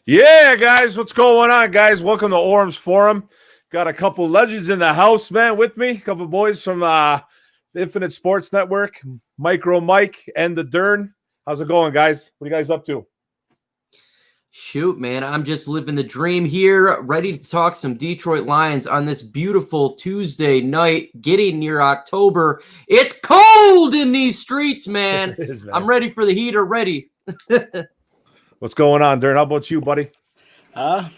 Yeah, guys, what's going on, guys? Welcome to Orum'S Forum. Got a couple legends in the house, man, with me. A couple boys from the Infinite Sports Network, Micro Mike and the Dern. How's it going, guys? What are you guys up to? Shoot, man, I'm just living the dream here, ready to talk some Detroit Lions on this beautiful Tuesday night, getting near October. It's cold in these streets, man. It is, man. I'm ready for the heater, ready. What's going on, Dern? How about you, buddy?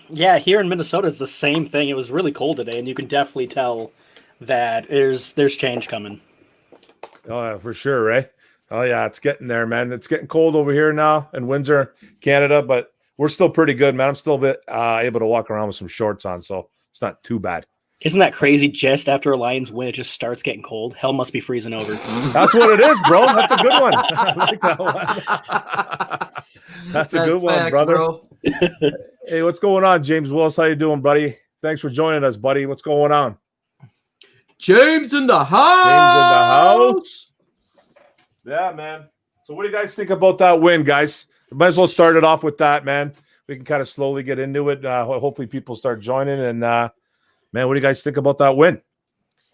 Yeah, here in Minnesota it's the same thing. It was really cold today, and you can definitely tell that there's change coming. Oh, yeah, for sure, right? Oh, yeah, it's getting there, man. It's getting cold over here now in Windsor, Canada, but we're still pretty good, man. I'm still a bit able to walk around with some shorts on, so it's not too bad. Isn't that crazy? Just after a Lions win, it just starts getting cold. Hell must be freezing over. That's what it is, bro. That's a good one. I like that one. That's a good one, brother. Bro. Hey, what's going on, James Willis? How you doing, buddy? Thanks for joining us, buddy. What's going on? James in the house. James in the house. Yeah, man. So what do you guys think about that win, guys? Might as well start it off with that, man. We can kind of slowly get into it. Hopefully people start joining. And, man, what do you guys think about that win?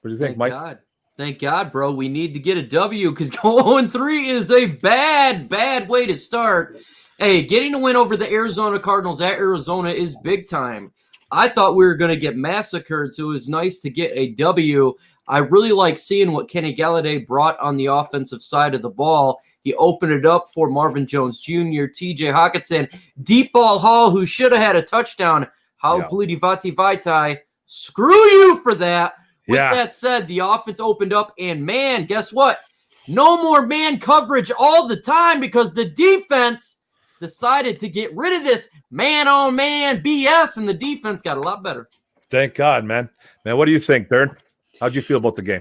What do you think, Mike? God. Thank God, bro. We need to get a W because 0-3 is a bad way to start. Hey, getting a win over the Arizona Cardinals at Arizona is big time. I thought we were going to get massacred, so it was nice to get a W. I really like seeing what Kenny Golladay brought on the offensive side of the ball. He opened it up for Marvin Jones Jr., TJ Hockenson, deep ball Hall, who should have had a touchdown. How Bludi Vati Vaitai. Screw you for that. With that said, the offense opened up, and man, guess what? No more man coverage all the time because the defense decided to get rid of this man-on-man BS, and the defense got a lot better. Thank God, man. Man, what do you think, Dern? How'd you feel about the game?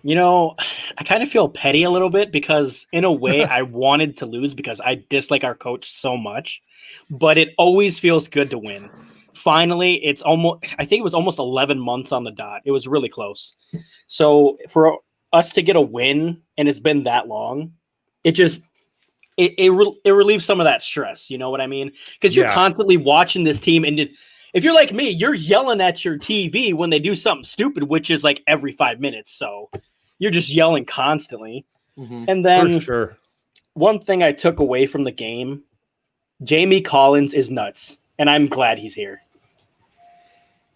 You know, I kind of feel petty a little bit because, in a way, I wanted to lose because I dislike our coach so much. But it always feels good to win. Finally, I think it was almost 11 months on the dot. It was really close. So for us to get a win, and it's been that long, it relieves some of that stress. You know what I mean? Because you're constantly watching this team, and if you're like me, you're yelling at your TV when they do something stupid, which is like every 5 minutes. So you're just yelling constantly. Mm-hmm. And then one thing I took away from the game, Jamie Collins is nuts, and I'm glad he's here.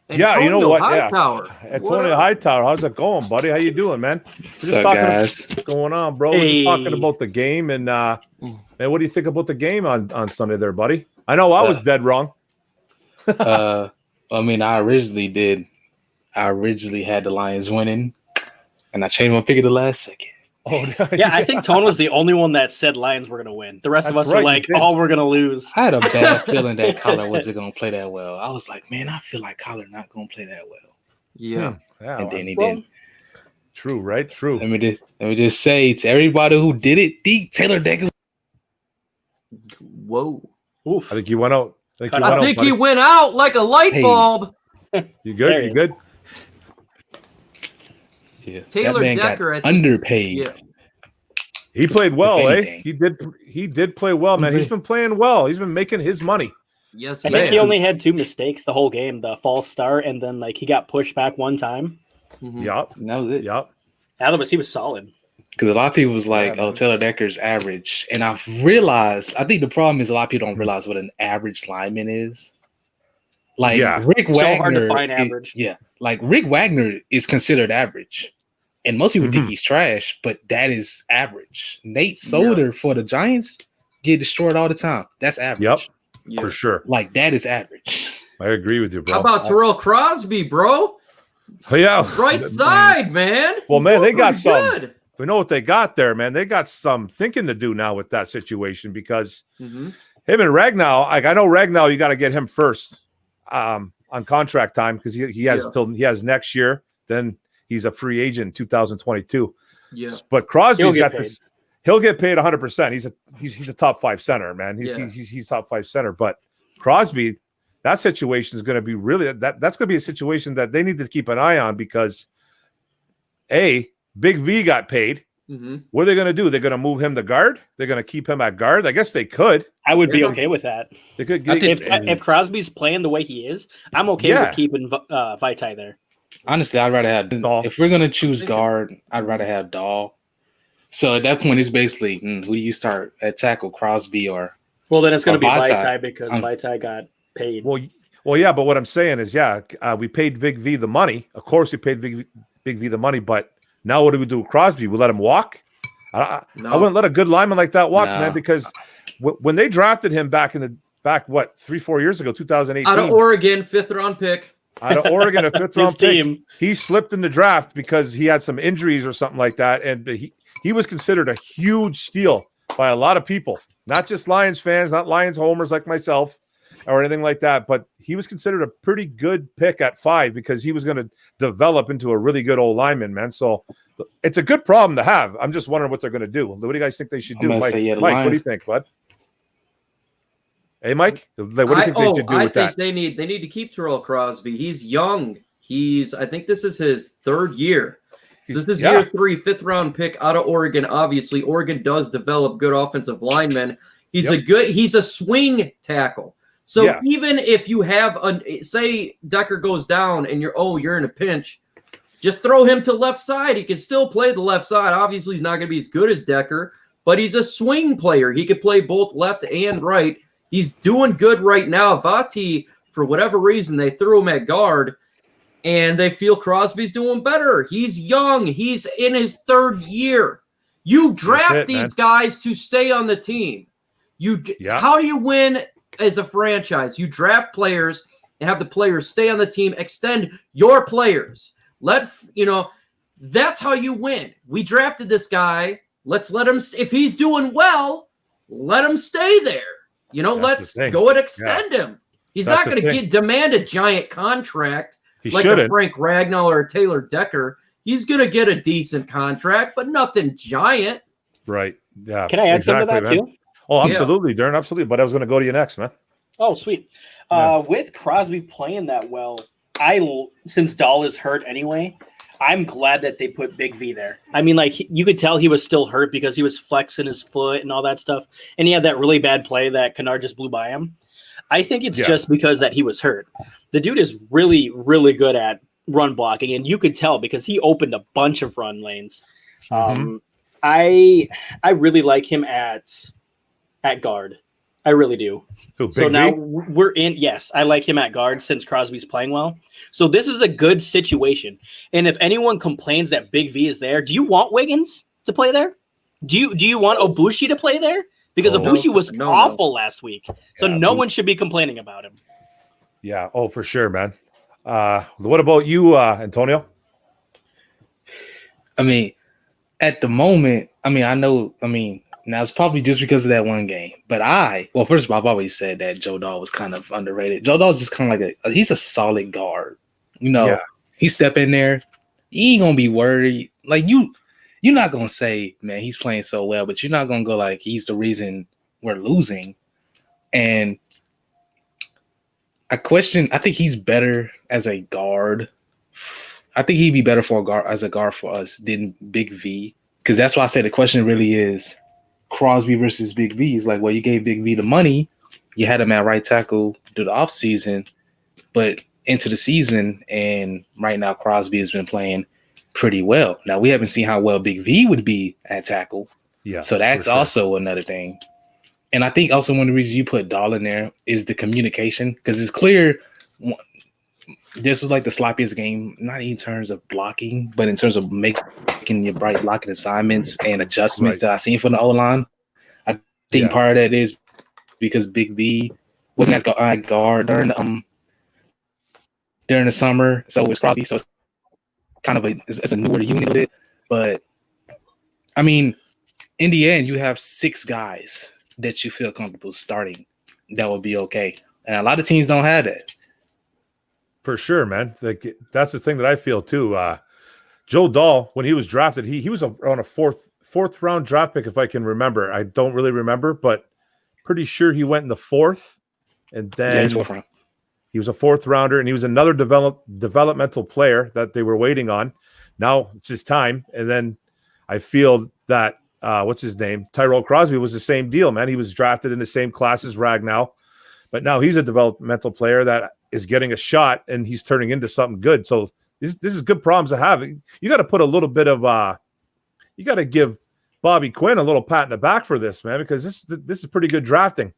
Antonio, you know what? Hightower. Antonio Hightower, how's it going, buddy? How you doing, man? What's up, guys? What's going on, bro? We're just talking about the game, and man, what do you think about the game on Sunday there, buddy? I know I was dead wrong. I mean, I originally did. I originally had the Lions winning, and I changed my pick at the last second. Oh, yeah, I think Tone was the only one that said Lions were going to win. The rest of us were like, oh, we're going to lose. I had a bad feeling that Kyler wasn't going to play that well. I was like, man, I feel like Kyler not going to play that well. Yeah. And then he didn't. True, right? True. Let me just say to everybody who did it, D. Taylor Decker. Whoa. Oof. I think you went out. I think he went out like a light bulb. You good? You good? Yeah, Taylor Decker, underpaid. Yeah. He played well, eh? He did play well, man. He's been playing well. He's been making his money. Yes, I think he only had 2 mistakes the whole game: the false start, and then he got pushed back one time. Mm-hmm. Yep, and that was it. Yep. Otherwise, he was solid. Because a lot of people was like, "Oh, Taylor Decker's average," and I've realized. I think the problem is a lot of people don't realize what an average lineman is. Like Rick Wagner, so hard to find average. Like Rick Wagner is considered average. And most people think he's trash, but that is average. Nate Solder for the Giants get destroyed all the time. That's average. Yep, for sure. Like, that is average. I agree with you, bro. How about Terrell Crosby, bro? Oh, yeah. Right side, man. Well, man, they got some. We know what they got there, man. They got some thinking to do now with that situation because him and Ragnow, I know Ragnow, you got to get him first on contract time because he has nenext year. Then he's a free agent in 2022. Yeah. But Crosby's got this. He'll get paid 100%. He's a top 5 center, man. He's top 5 center. But Crosby, that situation is going to be that's going to be a situation that they need to keep an eye on because Big V got paid What are they going to do? They're going to move him to guard? They're going to keep him at guard? I guess they could. I would be okay with that. They could if Crosby's playing the way he is, I'm okay with keeping Vaitai there. Honestly, I'd rather have Dahl. If we're gonna choose guard, I'd rather have Dahl. So at that point, it's basically who do you start at tackle, Crosby or? Well, then it's gonna be Vaitai because Vaitai got paid. Well, yeah, but what I'm saying is, we paid Big V the money. Of course, we paid Big V the money, but now what do we do with Crosby? We let him walk? I wouldn't let a good lineman like that walk, man, because when they drafted him back 3-4 years ago, 2018, out of Oregon, 5th-round pick. Out of Oregon, a 5th-round pick. He slipped in the draft because he had some injuries or something like that, and he was considered a huge steal by a lot of people, not just Lions fans, not Lions homers like myself or anything like that, but he was considered a pretty good pick at 5 because he was going to develop into a really good old lineman, man. So it's a good problem to have. I'm just wondering what they're going to do. What do you guys think they should do? Mike, what do you think, bud? Hey, Mike, what do you think they should do with that? I think they need to keep Terrell Crosby. He's young. I think this is his 3rd year. So this is year 3, 5th-round pick out of Oregon. Obviously, Oregon does develop good offensive linemen. He's a swing tackle. So even if you have say Decker goes down and you're in a pinch, just throw him to left side. He can still play the left side. Obviously, he's not going to be as good as Decker, but he's a swing player. He could play both left and right. He's doing good right now. Vati, for whatever reason, they threw him at guard, and they feel Crosby's doing better. He's young. He's in his 3rd year. You draft these guys to stay on the team. How do you win as a franchise? You draft players and have the players stay on the team, extend your players. That's how you win. We drafted this guy. Let's let him, if he's doing well, let him stay there. Let's go and extend him. He's not going to demand a giant contract like a Frank Ragnow or a Taylor Decker. He's going to get a decent contract, but nothing giant. Right. Yeah. Can I add something to that too? Oh, absolutely, Darren. Absolutely. But I was going to go to you next, man. Oh, sweet. With Crosby playing that well, since Dahl is hurt anyway, I'm glad that they put Big V there. I mean, you could tell he was still hurt because he was flexing his foot and all that stuff. And he had that really bad play that Kennard just blew by him. I think it's just because that he was hurt. The dude is really, really good at run blocking. And you could tell because he opened a bunch of run lanes. I really like him at guard. I really do. So now we're in. Yes, I like him at guard since Crosby's playing well. So this is a good situation. And if anyone complains that Big V is there, do you want Wiggins to play there? Do you want Obushi to play there? Because Obushi was awful last week. So no one should be complaining about him. Yeah. Oh, for sure, man. What about you, Antonio? I mean, at the moment, now it's probably just because of that one game. But first of all, I've always said that Joe Dahl was kind of underrated. Joe Dahl's just kind of like he's a solid guard. He step in there, he ain't gonna be worried. Like you're not gonna say, man, he's playing so well, but you're not gonna go like he's the reason we're losing. And I think he's better as a guard. I think he'd be better as a guard for us than Big V. Because that's why I say the question really is Crosby versus Big V. Is like, well, you gave Big V the money, you had him at right tackle through the offseason, but into the season, and right now Crosby has been playing pretty well. Now, we haven't seen how well Big V would be at tackle. Yeah. So that's also another thing. And I think also one of the reasons you put Dahl in there is the communication, because it's clear this was like the sloppiest game, not in terms of blocking, but in terms of making your bright blocking assignments and adjustments that I've seen from the O-line. I think part of that is because Big V wasn't as guard during the summer, so it was Crosby, so it's kind of it's a newer unit of it. But I mean, in the end, you have 6 guys that you feel comfortable starting that will be okay, and a lot of teams don't have that. For sure, man. That's the thing that I feel too. Joe Dahl, when he was drafted, he was on a fourth round draft pick, if I can remember. I don't really remember, but pretty sure he went in the 4th, and then he was a 4th rounder, and he was another developmental player that they were waiting on. Now it's his time, and then I feel that what's his name? Tyrell Crosby was the same deal, man. He was drafted in the same class as Ragnow, but now he's a developmental player that is getting a shot and he's turning into something good. So this is good problems to have. You got to put a little bit of you got to give Bobby Quinn a little pat in the back for this, man, because this is pretty good drafting.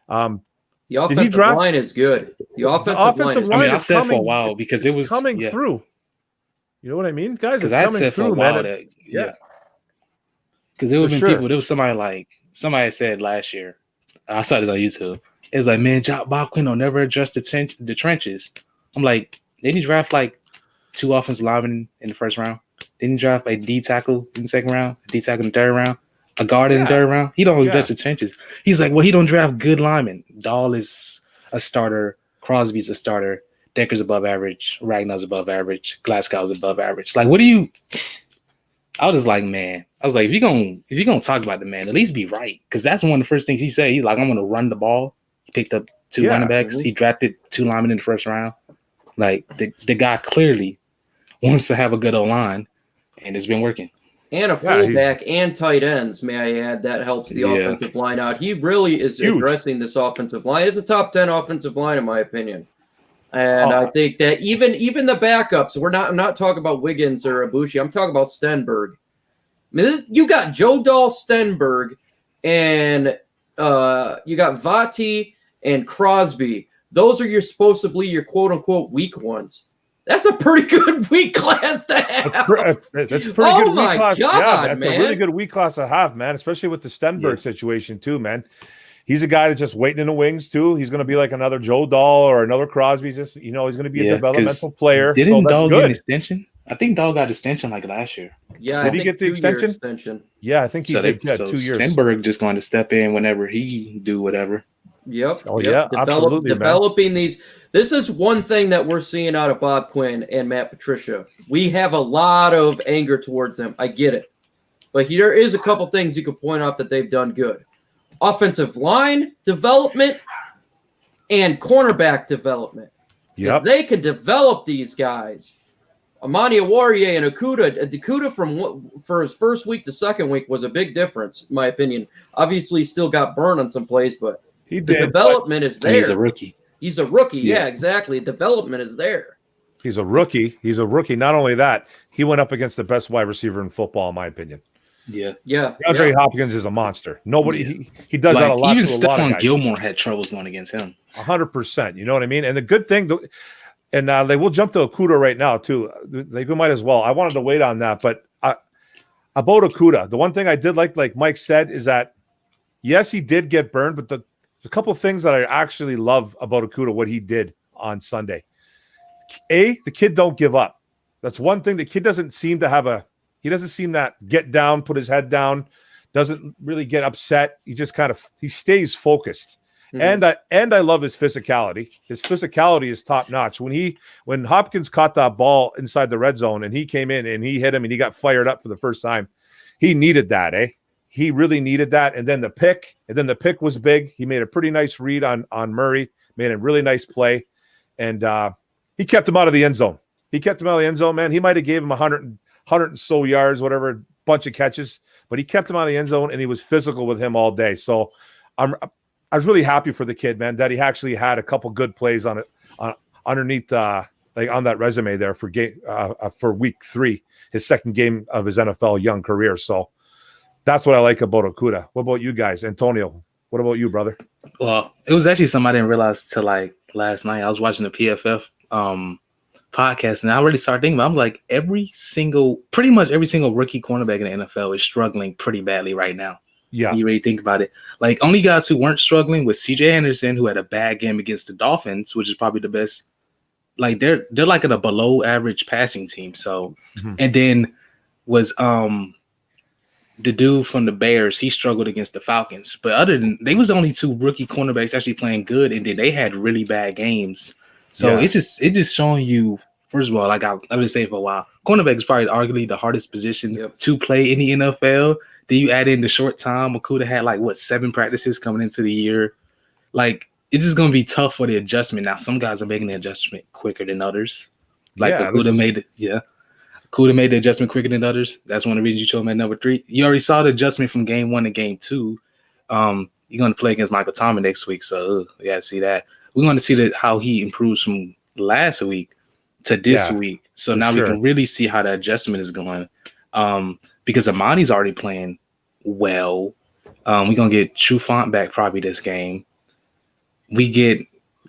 The offensive line is good. The offensive line. I mean, I said for a while because it was coming through. You know what I mean, guys? Because I said for a while that because it was people. There was somebody said last year. I saw this on YouTube. It was like, man, Bob Quinn will never address the trenches. I'm like, didn't he draft like 2 offensive linemen in the first round? Didn't he draft like D tackle in the second round, D tackle in the third round, a guard in the third round? He don't address the trenches. He's like, well, he don't draft good linemen. Dahl is a starter. Crosby's a starter. Decker's above average. Ragnar's above average. Glasgow's above average. Like, what do you? I was just like, man. I was like, if you're gonna talk about the man, at least be right, because that's one of the first things he said. He's like, I'm gonna run the ball. He picked up 2 running backs. He drafted 2 linemen in the first round. Like the guy clearly wants to have a good O-line, and it's been working. And a fullback and tight ends, may I add, that helps the offensive line out. He really is addressing this offensive line. It's a top 10 offensive line, in my opinion. And I think that even the backups, I'm not talking about Wiggins or Ibushi. I'm talking about Stenberg. I mean, you got Joe Dahl, Stenberg, and you got Vati and Crosby. Those are supposedly your quote-unquote weak ones. That's a pretty good weak class to have. That's pretty good. Oh my God, that's man. A really good weak class to have, man, especially with the Stenberg situation too, man. He's a guy that's just waiting in the wings too. He's going to be like another Joe Dahl or another Crosby. Just he's going to be a developmental player. Didn't Dahl get an extension? I think Dahl got extension like last year. Yeah, did he get the extension? Yeah, I think he did. So 2 years. Stenberg just going to step in whenever he do whatever. Yep. Oh yeah, absolutely. Developing these. This is one thing that we're seeing out of Bob Quinn and Matt Patricia. We have a lot of anger towards them. I get it, but there is a couple things you could point out that they've done good. Offensive line development and cornerback development. Yep. They can develop these guys. Amani Awarie and Okudah for his first week to second week was a big difference, in my opinion. Obviously, he still got burned on some plays, but the development is there. And he's a rookie. He's a rookie. Yeah, exactly. Development is there. He's a rookie. Not only that, he went up against the best wide receiver in football, in my opinion. Yeah. DeAndre Hopkins is a monster. Nobody he does that a lot. Even Stephon Gilmore had troubles going against him. 100%. You know what I mean? And the good thing, and they will jump to OKUDAH right now too. They might as well. I wanted to wait on that, but about OKUDAH, the one thing I did like Mike said, is that yes, he did get burned, but the couple of things that I actually love about OKUDAH, what he did on Sunday. The kid don't give up. That's one thing. The kid doesn't seem to have he doesn't seem that get down, put his head down, doesn't really get upset. He just he stays focused. Mm-hmm. And I love his physicality. His physicality is top notch. When Hopkins caught that ball inside the red zone and he came in and he hit him and he got fired up for the first time, he needed that, He really needed that. And then the pick was big. He made a pretty nice read on Murray, made a really nice play. And he kept him out of the end zone. Man. He might have gave him 100 and so yards, whatever, bunch of catches, but he kept him out of the end zone and he was physical with him all day. So I was really happy for the kid, man, that he actually had a couple good plays on it, underneath, like on that resume there for week 3, his second game of his NFL young career. So that's what I like about OKUDAH. What about you guys? Antonio, what about you, brother? Well, it was actually something I didn't realize till like last night. I was watching the PFF podcast, and I already started thinking about, I'm like, pretty much every single rookie cornerback in the NFL is struggling pretty badly right now. Yeah. You really think about it. Like, only guys who weren't struggling was CJ Anderson, who had a bad game against the Dolphins, which is probably the best. Like, they're like at a below average passing team. So, and then was the dude from the Bears, he struggled against the Falcons. But other than, they was the only 2 rookie cornerbacks actually playing good, and then they had really bad games. So it's just showing you, first of all, like I've been saying for a while, cornerback is probably arguably the hardest position to play in the NFL. Then you add in the short time. OKUDAH had 7 practices coming into the year. Like, it's just gonna be tough for the adjustment. Now, some guys are making the adjustment quicker than others. Like OKUDAH made it. Yeah. Okudah made the adjustment quicker than others. That's one of the reasons you chose him at number 3. You already saw the adjustment from game 1 to game 2. You're going to play against Michael Thomas next week, so we got to see that. We're going to see how he improves from last week to this week. So now we can really see how the adjustment is going. Because Amani's already playing well. We're going to get Trufant back probably this game. We get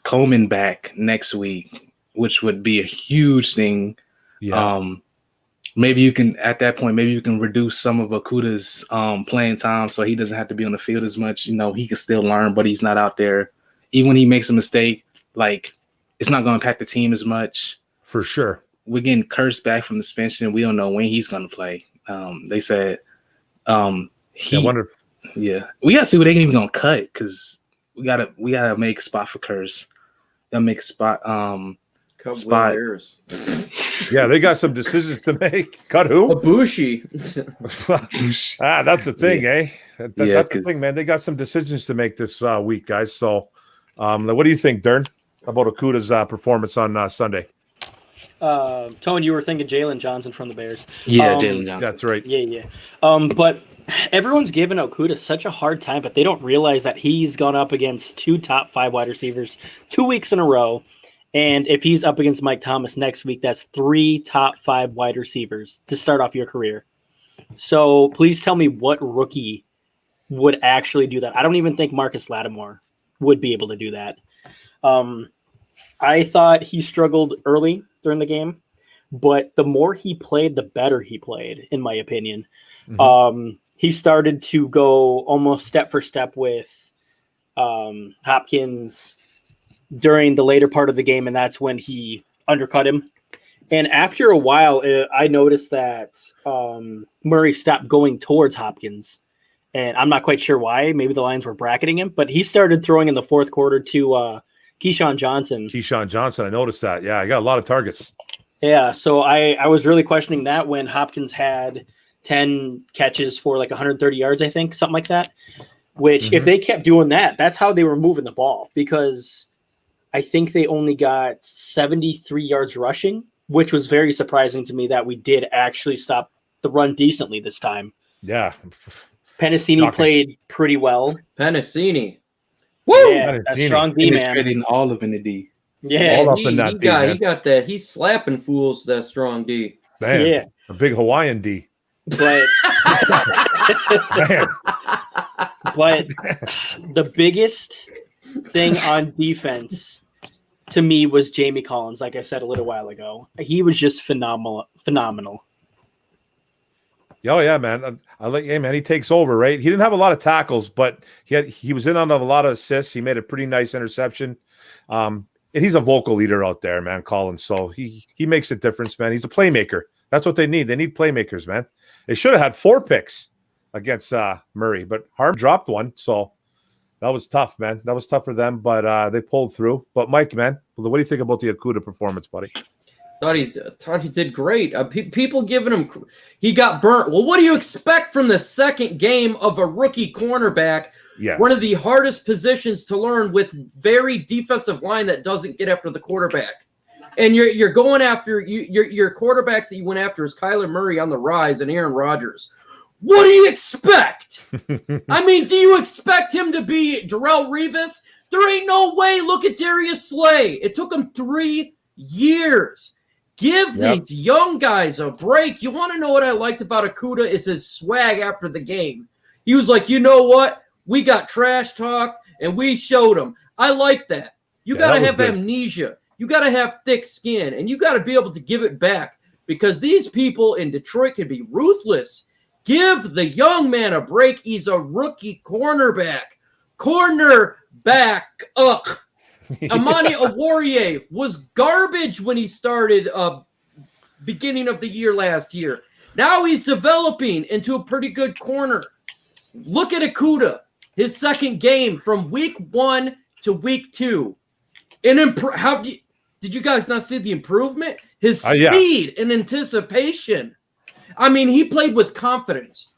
Coleman back next week, which would be a huge thing. Yeah. Maybe you can, at that point, maybe you can reduce some of Okudah's playing time so he doesn't have to be on the field as much. You know, he can still learn, but he's not out there. Even when he makes a mistake, like, it's not going to impact the team as much. For sure. We're getting Kurtz back from the suspension. We don't know when he's going to play. They said we got to see what they're even going to cut because we gotta make a spot for Kurtz. Gotta make a spot. Spot. Yeah, they got some decisions to make. Cut who? Ibushi. That's the thing, eh? That's the thing, man. They got some decisions to make this week, guys. So, what do you think, Dern, about Okudah's performance on Sunday? Tony, you were thinking Jalen Johnson from the Bears. Yeah, Jalen Johnson. That's right. Yeah. But everyone's giving Okudah such a hard time, but they don't realize that he's gone up against 2 top 5 wide receivers 2 weeks in a row. And if he's up against Mike Thomas next week, that's 3 top 5 wide receivers to start off your career. So please tell me what rookie would actually do that. I don't even think Marcus Lattimore would be able to do that. I thought he struggled early during the game, but the more he played, the better he played, in my opinion. Mm-hmm. He started to go almost step for step with Hopkins during the later part of the game, and that's when he undercut him. And after a while, I noticed that Murray stopped going towards Hopkins, and I'm not quite sure why. Maybe the Lions were bracketing him, but he started throwing in the fourth quarter to Keyshawn Johnson. I noticed that. Yeah, I got a lot of targets. Yeah, so I was really questioning that when Hopkins had 10 catches for like 130 yards, I think, something like that, which if they kept doing that, that's how they were moving the ball, because I think they only got 73 yards rushing, which was very surprising to me that we did actually stop the run decently this time. Yeah. Pennicini played pretty well. Pennicini. Woo! Yeah, that's strong D, man. Trading all of in the D. Yeah. All up in that D, he got that. He's slapping fools, that strong D. Man, yeah. A big Hawaiian D. But the biggest thing on defense to me was Jamie Collins, like I said a little while ago. He was just phenomenal. Oh yeah, man. He takes over, right? He didn't have a lot of tackles, but he was in on a lot of assists. He made a pretty nice interception. And he's a vocal leader out there, man, Collins. So he makes a difference, man. He's a playmaker. That's what they need. They need playmakers, man. They should have had 4 picks against Murray, but Harm dropped one, so that was tough, man. That was tough for them, but they pulled through. But Mike, man, what do you think about the Okudah performance, buddy? Thought he did great. People giving him, he got burnt. Well, what do you expect from the second game of a rookie cornerback? Yeah, one of the hardest positions to learn, with very defensive line that doesn't get after the quarterback. And you're going after your quarterbacks that you went after is Kyler Murray on the rise and Aaron Rodgers. What do you expect? I mean, do you expect him to be Darrelle Revis? There ain't no way. Look at Darius Slay. It took him 3 years. Give these young guys a break. You want to know what I liked about Okudah is his swag after the game. He was like, you know what? We got trash talk, and we showed them. I like that. You got to have amnesia. You got to have thick skin, and you got to be able to give it back, because these people in Detroit can be ruthless. Give the young man a break. He's a rookie cornerback. Ugh. Amani Oru'S was garbage when he started beginning of the year last year. Now he's developing into a pretty good corner. Look at Okudah, his second game from week 1 to week 2. And did you guys not see the improvement? His speed and anticipation. I mean, he played with confidence.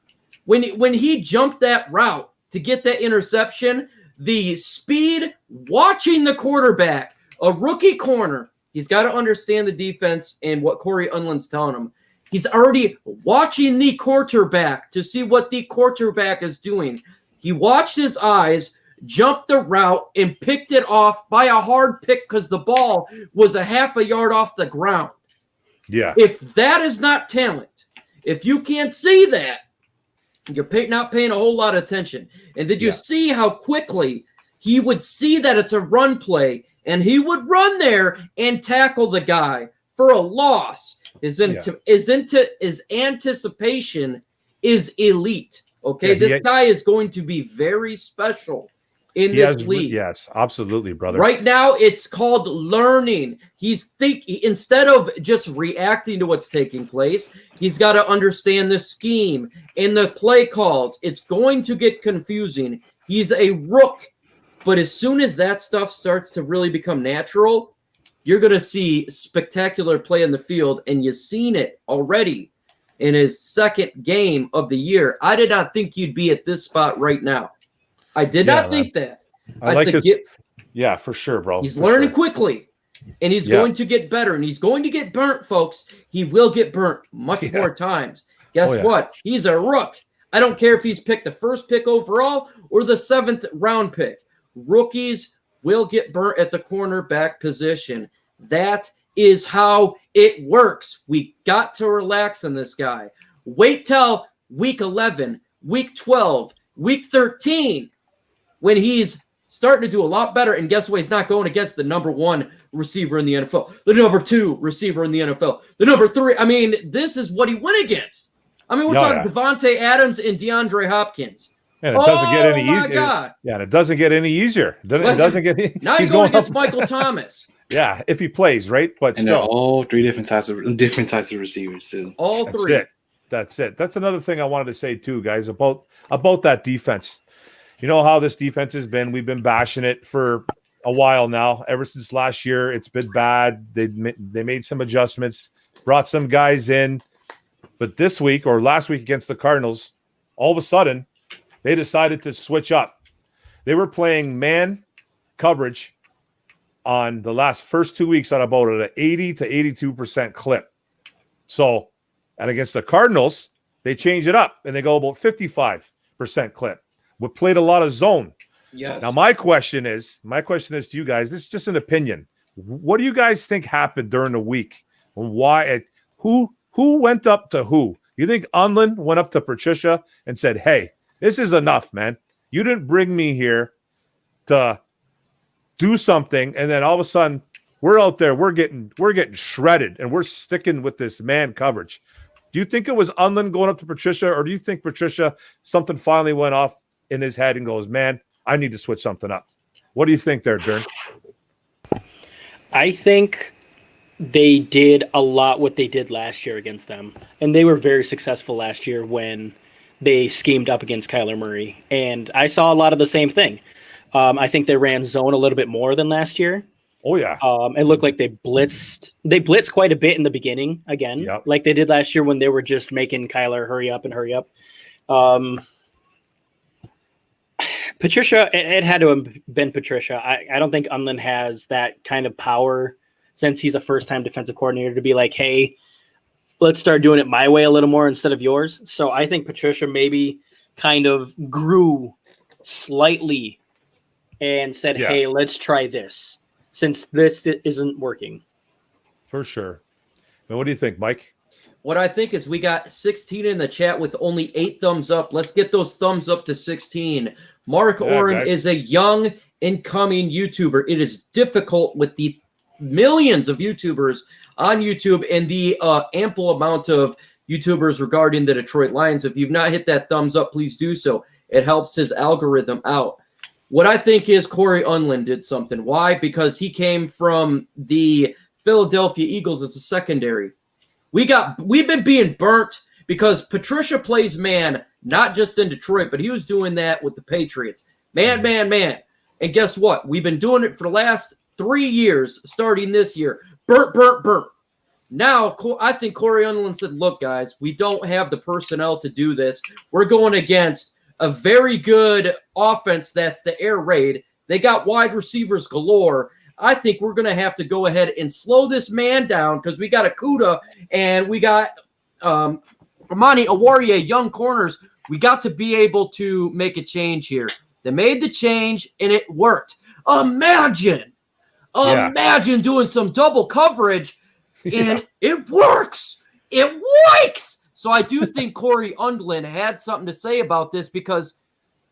When he jumped that route to get that interception, the speed, watching the quarterback, a rookie corner, he's got to understand the defense and what Corey Unland's telling him. He's already watching the quarterback to see what the quarterback is doing. He watched his eyes, jumped the route, and picked it off by a hard pick because the ball was a half a yard off the ground. Yeah. If that is not talent, if you can't see that, you're not paying a whole lot of attention. And did you see how quickly he would see that it's a run play, and he would run there and tackle the guy for a loss? His anticipation is elite. Okay, this guy is going to be very special in this league. Yes, absolutely, brother. Right now, it's called learning. Instead of just reacting to what's taking place, he's got to understand the scheme and the play calls. It's going to get confusing. He's a rook, but as soon as that stuff starts to really become natural, you're going to see spectacular play in the field, and you've seen it already in his second game of the year. I did not think you'd be at this spot right now. I did not think that. I said, yeah, for sure, bro. He's learning quickly, and he's going to get better, and he's going to get burnt, folks. He will get burnt much more times. Guess what? He's a rook. I don't care if he's picked the first pick overall or the 7th round pick. Rookies will get burnt at the cornerback position. That is how it works. We got to relax on this guy. Wait till week 11, week 12, week 13, when he's starting to do a lot better. And guess what? He's not going against the number 1 receiver in the NFL, the number 2 receiver in the NFL, the number 3. I mean, this is what he went against. I mean, we're talking Devontae Adams and DeAndre Hopkins. And it doesn't get any easier. Yeah, and it doesn't get any easier. It doesn't get any. Now he's going against Michael Thomas. Yeah, if he plays, right? But and still, they're all three different types of receivers too. All three. That's it. That's another thing I wanted to say too, guys, about that defense. You know how this defense has been. We've been bashing it for a while now. Ever since last year, it's been bad. They made some adjustments, brought some guys in, but this week or last week against the Cardinals, all of a sudden, they decided to switch up. They were playing man coverage on the first 2 weeks on about an 80 to 82% clip. So, and against the Cardinals, they change it up and they go about 55% clip. We played a lot of zone. Yes. Now, my question is to you guys, this is just an opinion. What do you guys think happened during the week? Why? Who went up to who? You think Unlin went up to Patricia and said, hey, this is enough, man. You didn't bring me here to do something, and then all of a sudden we're out there, we're getting shredded, and we're sticking with this man coverage. Do you think it was Unlin going up to Patricia, or do you think Patricia, something finally went off in his head and goes, man, I need to switch something up? What do you think there, Dern? I think they did a lot what they did last year against them, and they were very successful last year when they schemed up against Kyler Murray, and I saw a lot of the same thing. I think they ran zone a little bit more than last year. Oh yeah. It looked like they blitzed quite a bit in the beginning again, like they did last year when they were just making Kyler hurry up. Patricia, it had to have been Patricia. I don't think Unlin has that kind of power since he's a first-time defensive coordinator to be like, hey, let's start doing it my way a little more instead of yours. So I think Patricia maybe kind of grew slightly and said, hey, let's try this since this isn't working. For sure. And what do you think, Mike? What I think is we got 16 in the chat with only 8 thumbs up. Let's get those thumbs up to 16. Mark Orem is a young incoming YouTuber. It is difficult with the millions of YouTubers on YouTube and the ample amount of YouTubers regarding the Detroit Lions. If you've not hit that thumbs up, please do so. It helps his algorithm out. What I think is Corey Unlin did something. Why? Because he came from the Philadelphia Eagles as a secondary. We've been being burnt because Patricia plays man, not just in Detroit, but he was doing that with the Patriots. Man. And guess what? We've been doing it for the last 3 years, starting this year. Burnt. Now, I think Corey Unlin said, look, guys, we don't have the personnel to do this. We're going against a very good offense that's the air raid. They got wide receivers galore. I think we're going to have to go ahead and slow this man down because we got OKUDAH and we got Amani, Awarie, young corners, we got to be able to make a change here. They made the change, and it worked. Imagine doing some double coverage, and it works. It works. So I do think Corey Undlin had something to say about this because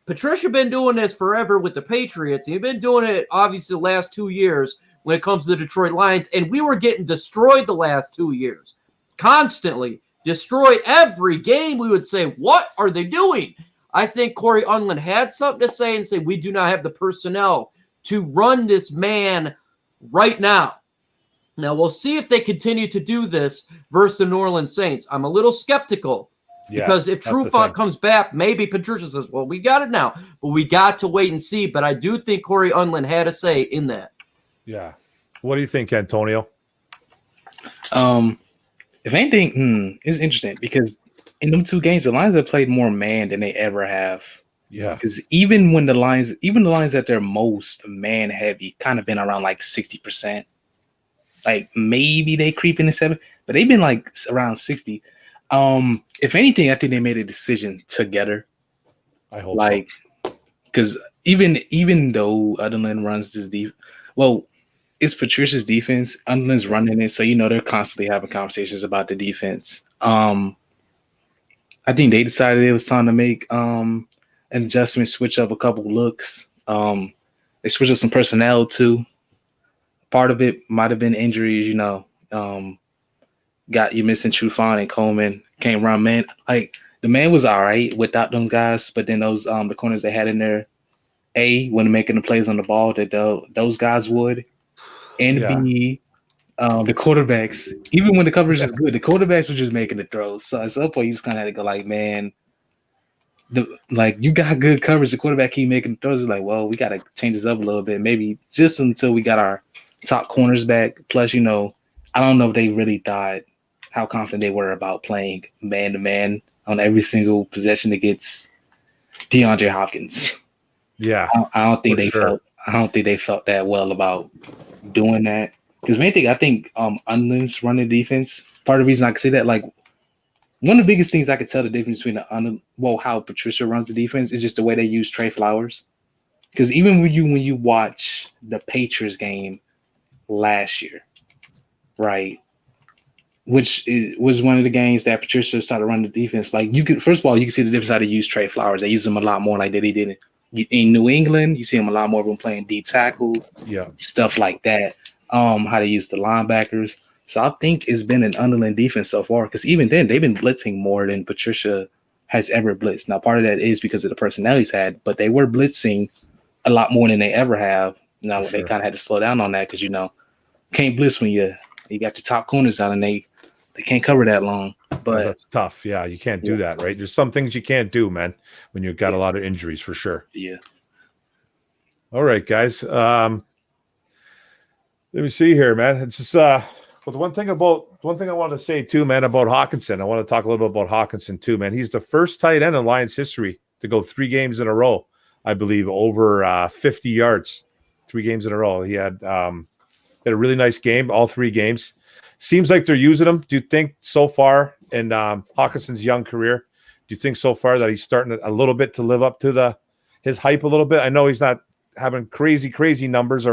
Patricia been doing this forever with the Patriots. He's been doing it, obviously, the last 2 years when it comes to the Detroit Lions, and we were getting destroyed the last 2 years. Constantly. Destroyed every game. We would say, what are they doing? I think Corey Undlin had something to say and say, we do not have the personnel to run this man right now. Now, we'll see if they continue to do this versus the New Orleans Saints. I'm a little skeptical because if Trufant comes back, maybe Patricia says, well, we got it now. But we got to wait and see. But I do think Corey Undlin had a say in that. Yeah. What do you think, Antonio? If anything, it's interesting because in them 2 games, the Lions have played more man than they ever have. Yeah. Because even the Lions at their most man heavy, kind of been around like 60%. Like maybe they creep into 7, but they've been like around 60. If anything, I think they made a decision together. I hope like because even though Undlin runs this it's Patricia's defense. Undlin's running it, so they're constantly having conversations about the defense. I think they decided it was time to make an adjustment, switch up a couple looks. They switched up some personnel too. Part of it might have been injuries, got you missing Trufant and Coleman. Can't run, man. Like the man was all right without them guys, but then those the corners they had in there, when making the plays on the ball that those guys would. And B, the quarterbacks, even when the coverage is good, the quarterbacks were just making the throws. So at some point, you just kind of had to go like, man, you got good coverage. The quarterback keep making the throws. It's like, well, we got to change this up a little bit, maybe just until we got our top corners back. Plus, I don't know if they really thought how confident they were about playing man-to-man on every single possession against DeAndre Hopkins. Yeah, I don't think they felt that well about doing that. Because main thing, I think Undlin's running defense. Part of the reason I can say that, like, one of the biggest things I could tell the difference between how Patricia runs the defense is just the way they use Trey Flowers. Because even when you watch the Patriots game last year, right, which was one of the games that Patricia started running the defense. Like first of all, you can see the difference how they use Trey Flowers. They use him a lot more like that he did in New England. You see him a lot more of them playing D tackle, stuff like that. How they use the linebackers. So I think it's been an Undlin defense so far because even then they've been blitzing more than Patricia has ever blitzed. Now part of that is because of the personnel he's had, but they were blitzing a lot more than they ever have. Now they kind of had to slow down on that because can't blitz when you got your top corners out and they can't cover that long. But that's tough. Yeah, you can't do that, right? There's some things you can't do, man, when you've got a lot of injuries for sure. Yeah. All right, guys. Let me see here, man. It's just but the one thing I wanted to say too, man, about Hockenson. I want to talk a little bit about Hockenson too, man. He's the first tight end in Lions history to go 3 games in a row, I believe, over 50 yards. 3 games in a row. He had a really nice game, all 3 games. Seems like they're using him. Do you think so far in Hockenson's young career, do you think so far that he's starting a little bit to live up to his hype a little bit? I know he's not having crazy numbers,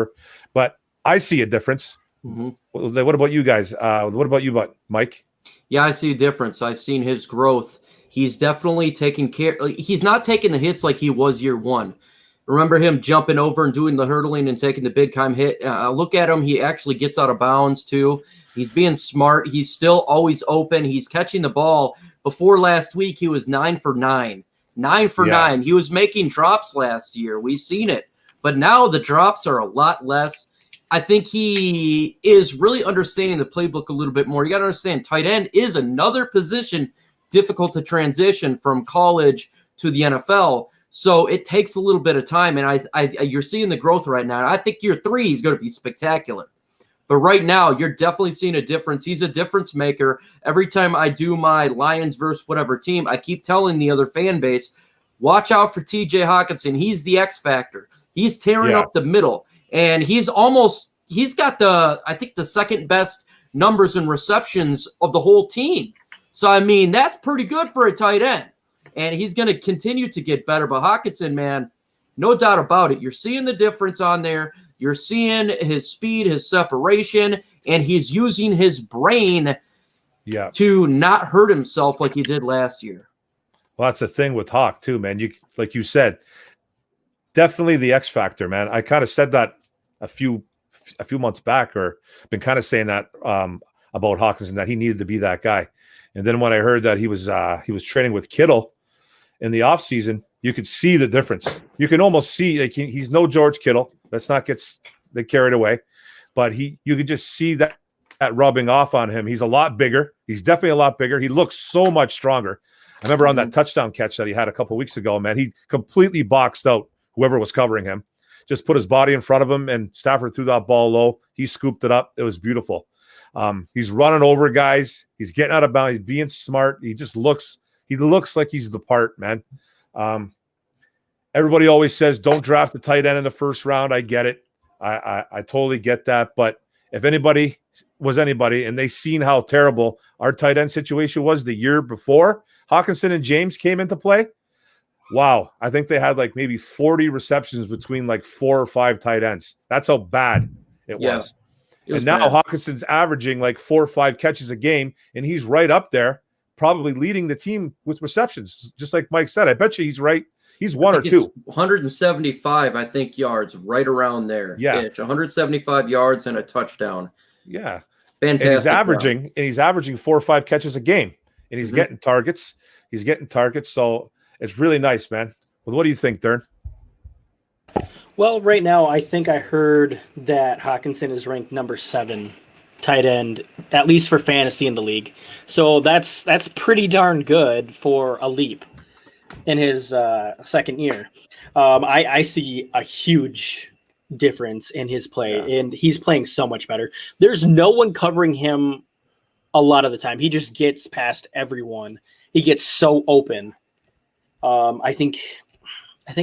but I see a difference. Mm-hmm. What about you guys? What about you, Mike? Yeah, I see a difference. I've seen his growth. He's definitely taking care. He's not taking the hits like he was year 1. Remember him jumping over and doing the hurdling and taking the big time hit. Look at him. He actually gets out of bounds too. He's being smart. He's still always open. He's catching the ball. Before last week, he was 9 for 9. 9 for 9. He was making drops last year. We've seen it. But now the drops are a lot less. I think he is really understanding the playbook a little bit more. You got to understand, tight end is another position difficult to transition from college to the NFL. So it takes a little bit of time, and you're seeing the growth right now. I think year 3 is going to be spectacular. But right now, you're definitely seeing a difference. He's a difference maker. Every time I do my Lions versus whatever team, I keep telling the other fan base, watch out for TJ Hockenson. He's the X factor. He's tearing up the middle. And he's got I think the second best numbers and receptions of the whole team. So, I mean, that's pretty good for a tight end. And he's going to continue to get better. But Hockenson, man, no doubt about it. You're seeing the difference on there. You're seeing his speed, his separation, and he's using his brain to not hurt himself like he did last year. Well, that's the thing with Hawk, too, man. You, like you said, definitely the X factor, man. I kind of said that a few months back, or been kind of saying that about Hockenson, that he needed to be that guy. And then when I heard that he was training with Kittle in the offseason, you could see the difference. You can almost see, like, he's no George Kittle. Let's not get carried away. But you could just see that rubbing off on him. He's a lot bigger. He's definitely a lot bigger. He looks so much stronger. I remember on that touchdown catch that he had a couple weeks ago, man, he completely boxed out whoever was covering him. Just put his body in front of him, and Stafford threw that ball low. He scooped it up. It was beautiful. He's running over guys. He's getting out of bounds. He's being smart. He looks like he's the part, man. Everybody always says, don't draft a tight end in the first round. I get it. I totally get that. But if anybody was anybody, and they seen how terrible our tight end situation was the year before Hockenson and James came into play, wow. I think they had like maybe 40 receptions between like 4 or 5 tight ends. That's how bad it was. And now Hawkinson's averaging like 4 or 5 catches a game, and he's right up there, probably leading the team with receptions. Just like Mike said, I bet you he's right. He's one or two. 175, I think, yards, right around there. Yeah. 175 yards and a touchdown. Yeah. Fantastic. And he's averaging 4 or 5 catches a game, and he's getting targets. He's getting targets. So it's really nice, man. Well, what do you think, Dern? Well, right now, I think I heard that Hockenson is ranked number 7 tight end, at least for fantasy in the league. So that's pretty darn good for a leap in his second year. I see a huge difference in his play, and he's playing so much better. There's no one covering him a lot of the time. He just gets past everyone. He gets so open. I think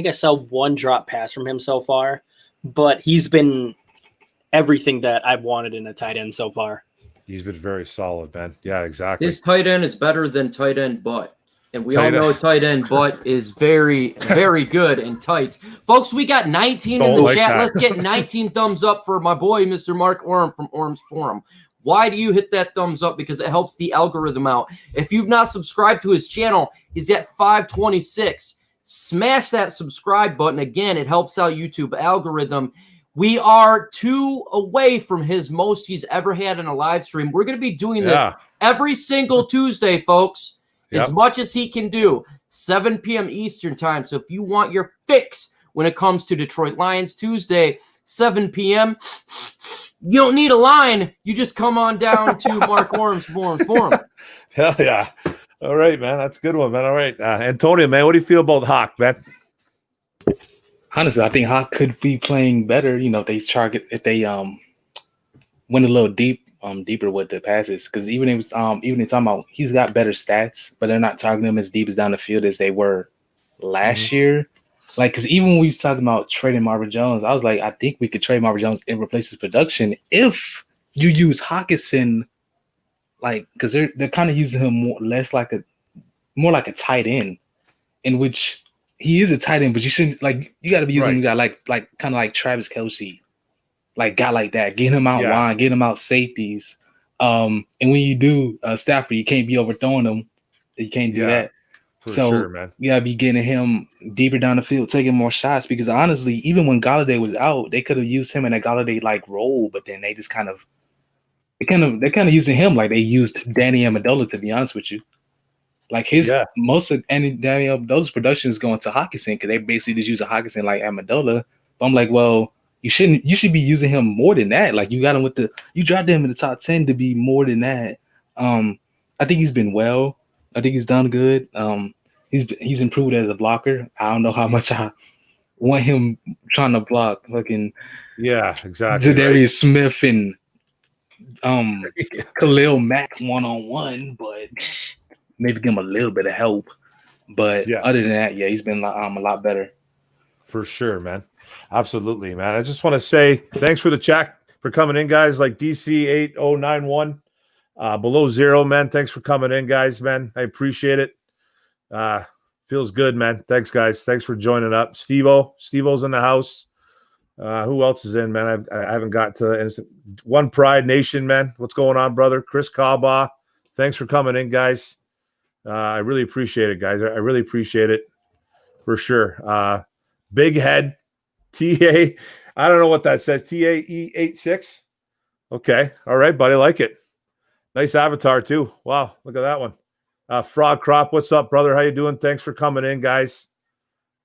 I saw 1 drop pass from him so far, but he's been everything that I've wanted in a tight end so far. He's been very solid, man. Yeah, exactly. His tight end is better than tight end butt. And we all know tight end butt is very, very good and tight. Folks, we got 19 in the chat. Let's get 19 thumbs up for my boy, Mr. Mark Orem from Orum'S Forum. Why do you hit that thumbs up? Because it helps the algorithm out. If you've not subscribed to his channel, he's at 526. Smash that subscribe button. Again, it helps out YouTube algorithm. We are 2 away from his most he's ever had in a live stream. We're going to be doing this every single Tuesday, folks, as much as he can do, 7 p.m. Eastern time. So if you want your fix when it comes to Detroit Lions Tuesday, 7 p.m., you don't need a line. You just come on down to Mark Orum's Forum. Hell yeah. All right, man. That's a good one, man. All right. Antonio, man, what do you feel about Hawk, man? Honestly, I think Hawk could be playing better. You know, if they went a little deeper with the passes, because even they talking about he's got better stats, but they're not targeting him as deep as down the field as they were last year. Like, because even when we was talking about trading Marvin Jones, I was like, I think we could trade Marvin Jones and replace his production if you use Hockenson, like, because they're kind of using him more like a tight end, in which he is a tight end, but you shouldn't, like, you got to be using a guy like kind of like Travis Kelce, like guy like that, get him out line, get him out safeties. And when you do Stafford, you can't be overthrowing him. You can't do that. So sure, man. You gotta be getting him deeper down the field, taking more shots. Because honestly, even when Golladay was out, they could have used him in a Golladay like role, but then they just they're kind of using him like they used Danny Amendola. To be honest with you, like most of Danny Amendola's production is going to Hockenson because they basically just use a Hockenson like Amendola. But I'm like, well, you should be using him more than that. Like you got him you drafted him in the top 10 to be more than that. I think he's been well. I think he's done good. He's improved as a blocker. I don't know how much I want him trying to block fucking exactly Zadarius Smith and Khalil Mack 1-on-1, but maybe give him a little bit of help. But other than that, he's been a lot better. For sure, man. Absolutely, man. I just want to say thanks for the chat for coming in, guys. Like DC8091. Below zero, man. Thanks for coming in, guys, man. I appreciate it. Feels good, man. Thanks, guys. Thanks for joining up. Steve-O's in the house. Who else is in, man? I haven't got to One Pride Nation, man. What's going on, brother? Chris Kaba. Thanks for coming in, guys. I really appreciate it, guys. I really appreciate it for sure. Big Head, TA. I don't know what that says. TAE86. Okay. All right, buddy. Like it. Nice avatar, too. Wow. Look at that one. Frog Crop, what's up, brother? How you doing? Thanks for coming in, guys.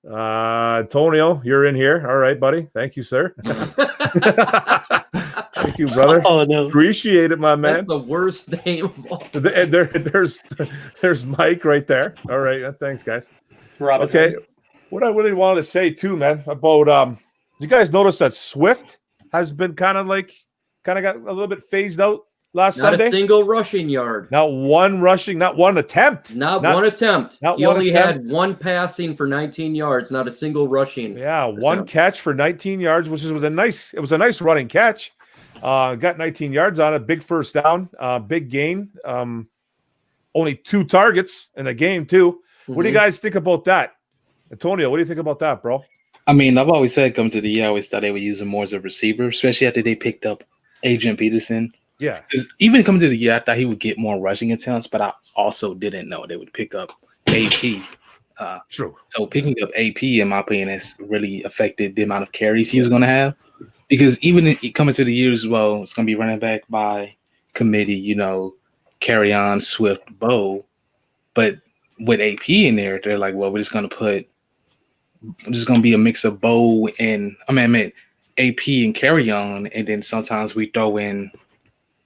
Antonio, you're in here. All right, buddy. Thank you, sir. Thank you, brother. Oh, no. Appreciate it, my man. That's the worst name of all. There's Mike right there. All right. Thanks, guys. Robin. Okay. What I really wanted to say, too, man, about you guys notice that Swift has been kind of got a little bit phased out last Not Sunday? a single rushing yard. Not one rushing, not one attempt. Not one attempt. Not He one only attempt. had one passing for 19 yards, not a single rushing. Yeah, one catch for 19 yards, which was a nice running catch. Got 19 yards on it, big first down, big gain. Only 2 targets in the game, too. What do you guys think about that? Antonio, what do you think about that, bro? I mean, I've always said coming to the year, I always thought they would use him more as a receiver, especially after they picked up Adrian Peterson. Yeah. Because even coming to the year, I thought he would get more rushing attempts, but I also didn't know they would pick up AP. True. So picking up AP, in my opinion, has really affected the amount of carries he was going to have. Because even coming to the year as well, it's going to be running back by committee, carry on, Swift, Bo. But with AP in there, they're like, well, we're just going to be a mix of Bo and AP and carry on, and then sometimes we throw in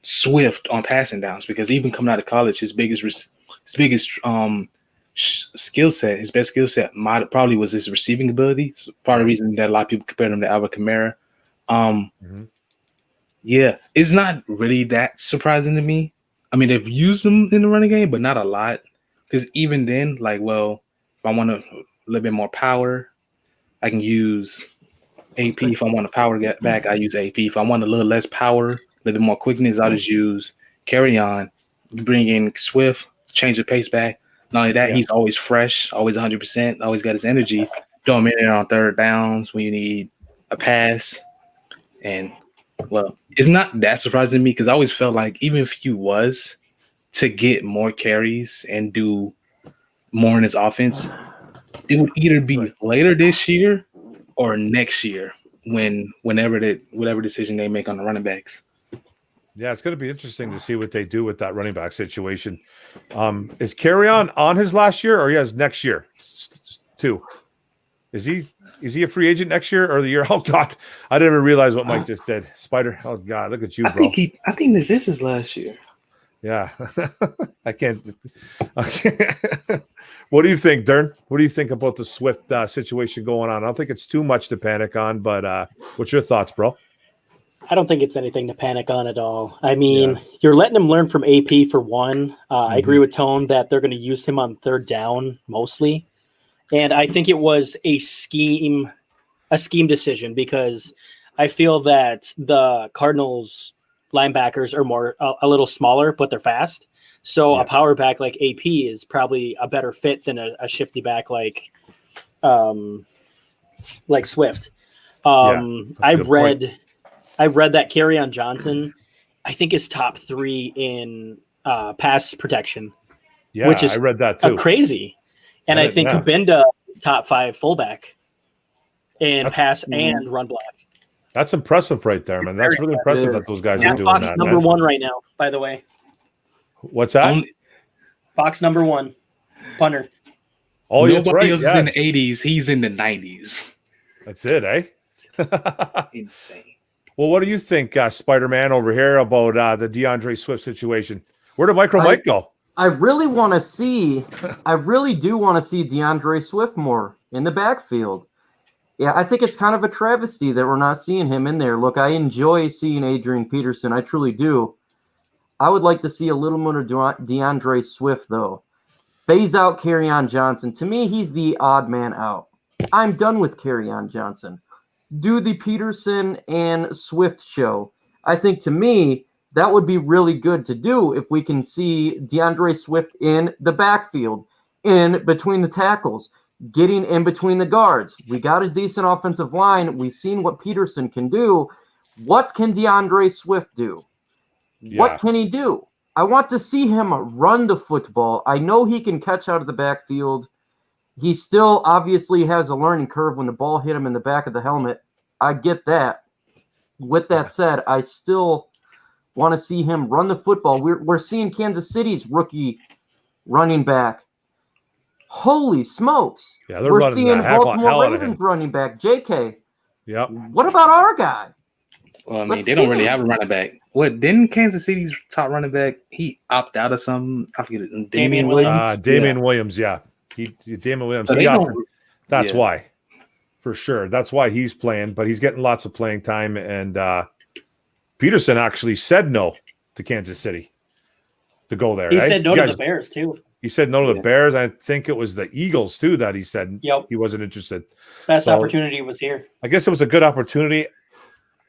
Swift on passing downs, because even coming out of college, his biggest skill set, his best skill set probably was his receiving ability. So part of the reason that a lot of people compared him to Alvin Kamara. Yeah, it's not really that surprising to me. I mean, they've used him in the running game, but not a lot. Because even then, if I want a little bit more power, I can use AP. If I want a power get back, I use AP. If I want a little less power, a little bit more quickness, I'll just use carry on. Bring in Swift, change the pace back. Not only that, he's always fresh, always 100%, always got his energy. Throw him in there on third downs when you need a pass. And, it's not that surprising to me, because I always felt like even if he was to get more carries and do more in his offense, it would either be later this year or next year whatever decision they make on the running backs. Yeah, it's going to be interesting to see what they do with that running back situation. Is Carry-On his last year, or he has next year too? Is he a free agent next year or the year? Oh God, I didn't even realize what Mike just did. Spider. Oh God, look at you, bro. I think this is his last year. Yeah, I can't. What do you think, Dern? What do you think about the Swift situation going on? I don't think it's too much to panic on, but what's your thoughts, bro? I don't think it's anything to panic on at all. I mean, you're letting him learn from AP for one. I agree with Tone that they're going to use him on third down mostly. And I think it was a scheme decision, because I feel that the Cardinals linebackers are a little smaller, but they're fast. So a power back like AP is probably a better fit than a shifty back like Swift. I read that Kerryon Johnson, I think, is top 3 in pass protection. Yeah, which is I read that too. Crazy. And I think Kabinda is top 5 fullback in pass and run block. That's impressive right there, man. That's really impressive that those guys are doing Fox that. number 1 right now, by the way. What's that? Fox number 1, punter. Oh, nobody else is in the 80s. He's in the 90s. That's it, eh? Insane. Well, what do you think, Spider-Man over here, about the DeAndre Swift situation? Where did Mike go? I really do want to see DeAndre Swift more in the backfield. Yeah, I think it's kind of a travesty that we're not seeing him in there. Look, I enjoy seeing Adrian Peterson. I truly do. I would like to see a little more of DeAndre Swift, though. Phase out Kerryon Johnson. To me, he's the odd man out. I'm done with Kerryon Johnson. Do the Peterson and Swift show. I think, to me, that would be really good to do if we can see DeAndre Swift in the backfield, in between the tackles, getting in between the guards. We got a decent offensive line. We've seen what Peterson can do. What can DeAndre Swift do? Yeah. What can he do? I want to see him run the football. I know he can catch out of the backfield. He still obviously has a learning curve when the ball hit him in the back of the helmet. I get that. With that said, I still want to see him run the football. We're seeing Kansas City's rookie running back. Holy smokes. Yeah, they're we're running seeing the hell Baltimore out of Ravens him. running back, JK. Yep. What about our guy? Well, I mean, they don't really have a running back. What, didn't Kansas City's top running back, he opt out of something? I forget it. Damian Williams? Damian Williams, yeah. Damian Williams. So That's why. For sure. That's why he's playing, but he's getting lots of playing time. And Peterson actually said no to Kansas City to go there. He right? said no to the Bears, too. He said no to the Bears. I think it was the Eagles, too, that he said he wasn't interested. Best opportunity was here. I guess it was a good opportunity.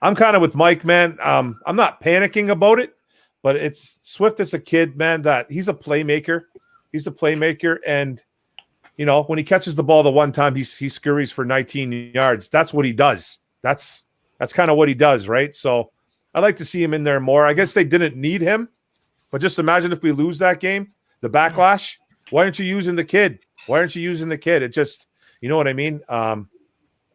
I'm kind of with Mike, man. I'm not panicking about it, but it's Swift is a kid, man, that he's a playmaker. He's a playmaker. And, you know, when he catches the ball the one time, he scurries for 19 yards. That's what he does. That's kind of what he does, right? So I'd like to see him in there more. I guess they didn't need him, but just imagine if we lose that game, the backlash. Why aren't you using the kid? Why aren't you using the kid? It just, you know what I mean?